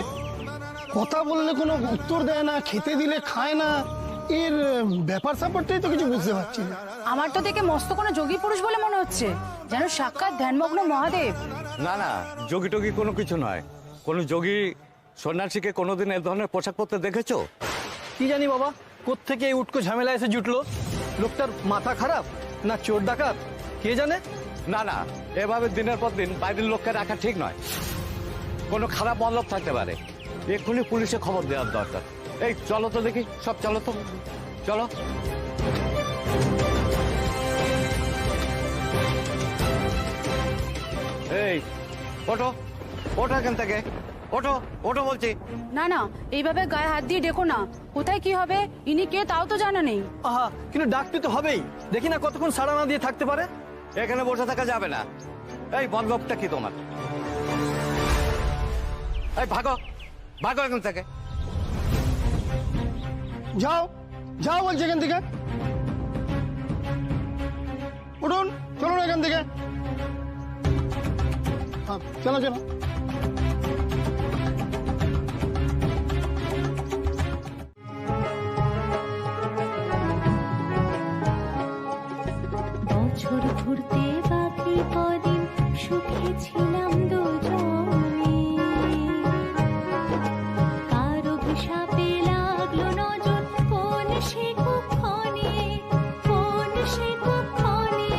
কথা বললে কোনো উত্তর দেয় না, খেতে দিলে খায় না। এর ব্যাপার স্যাপারটাই তো কিছু বুঝতে পারছি না। আমার তো দেখে মস্ত কোনো যোগী পুরুষ বলে মনে হচ্ছে, যেন সাক্ষাৎ ধ্যানমগ্ন মহাদেব। না না, যোগী টোগী কোনো কিছু নয়। কোন যোগী সন্ন্যাসীকে কোনোদিন এ ধরনের পোশাক পরতে দেখেছো? কি জানি বাবা, কোত্থেকে এই উটকো ঝামেলা এসে জুটলো। লোকটার মাথা খারাপ না চোর ডাকাত কে জানে। না না, এভাবে দিনের পর দিন বাইরের লোককে রাখা ঠিক নয়। কোনো খারাপ মতলব থাকতে পারে। এক্ষুনি পুলিশে খবর দেওয়ার দরকার। এই চলো তো দেখি, সব চলো তো, চলো। এই ওঠো, ওঠো এখান থেকে, ওঠো, ওঠো বলছি। না না, এইভাবে গায়ে হাত দিয়ে ডেকো না। কোথায় কি হবে ইনি কে তাও তো জানা নেই। আহা, কিন্তু ডাকতে তো হবেই। দেখি না কতক্ষণ সাড়া না দিয়ে থাকতে পারে। এখানে বসে থাকা যাবে না। এই মতলবটা কি তোমার? এই ভাগো, ভাগো এখান থেকে। যাও, যাও বলছি এখান থেকে। উঠুন, চলুন এখান থেকে। চলো চলো। বছর ঘুরতে বাকি কদিন সুখে ছিলাম দুজনে, কারো ভিসাপে লাগলো নজর কোন সে কুক্ষণে, কোন সে কুক্ষণে।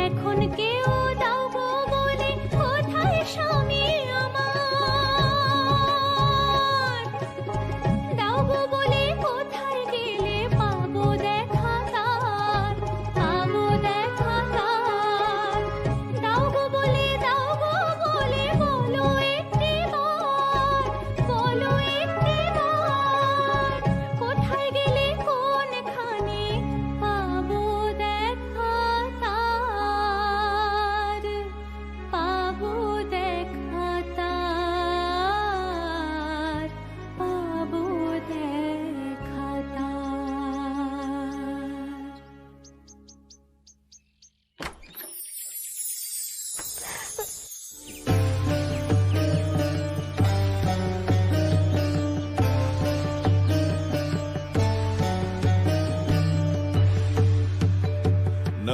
এখন কেউ দাও গো বলে কোথায় স্বামী আমার, দাও গো বলে কোথায় গেলে পাবো দেখা তার, পাবো দেখা তার। দাও গো বলে, দাও গো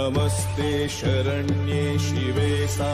नमस्ते शरण्ये शिवे सा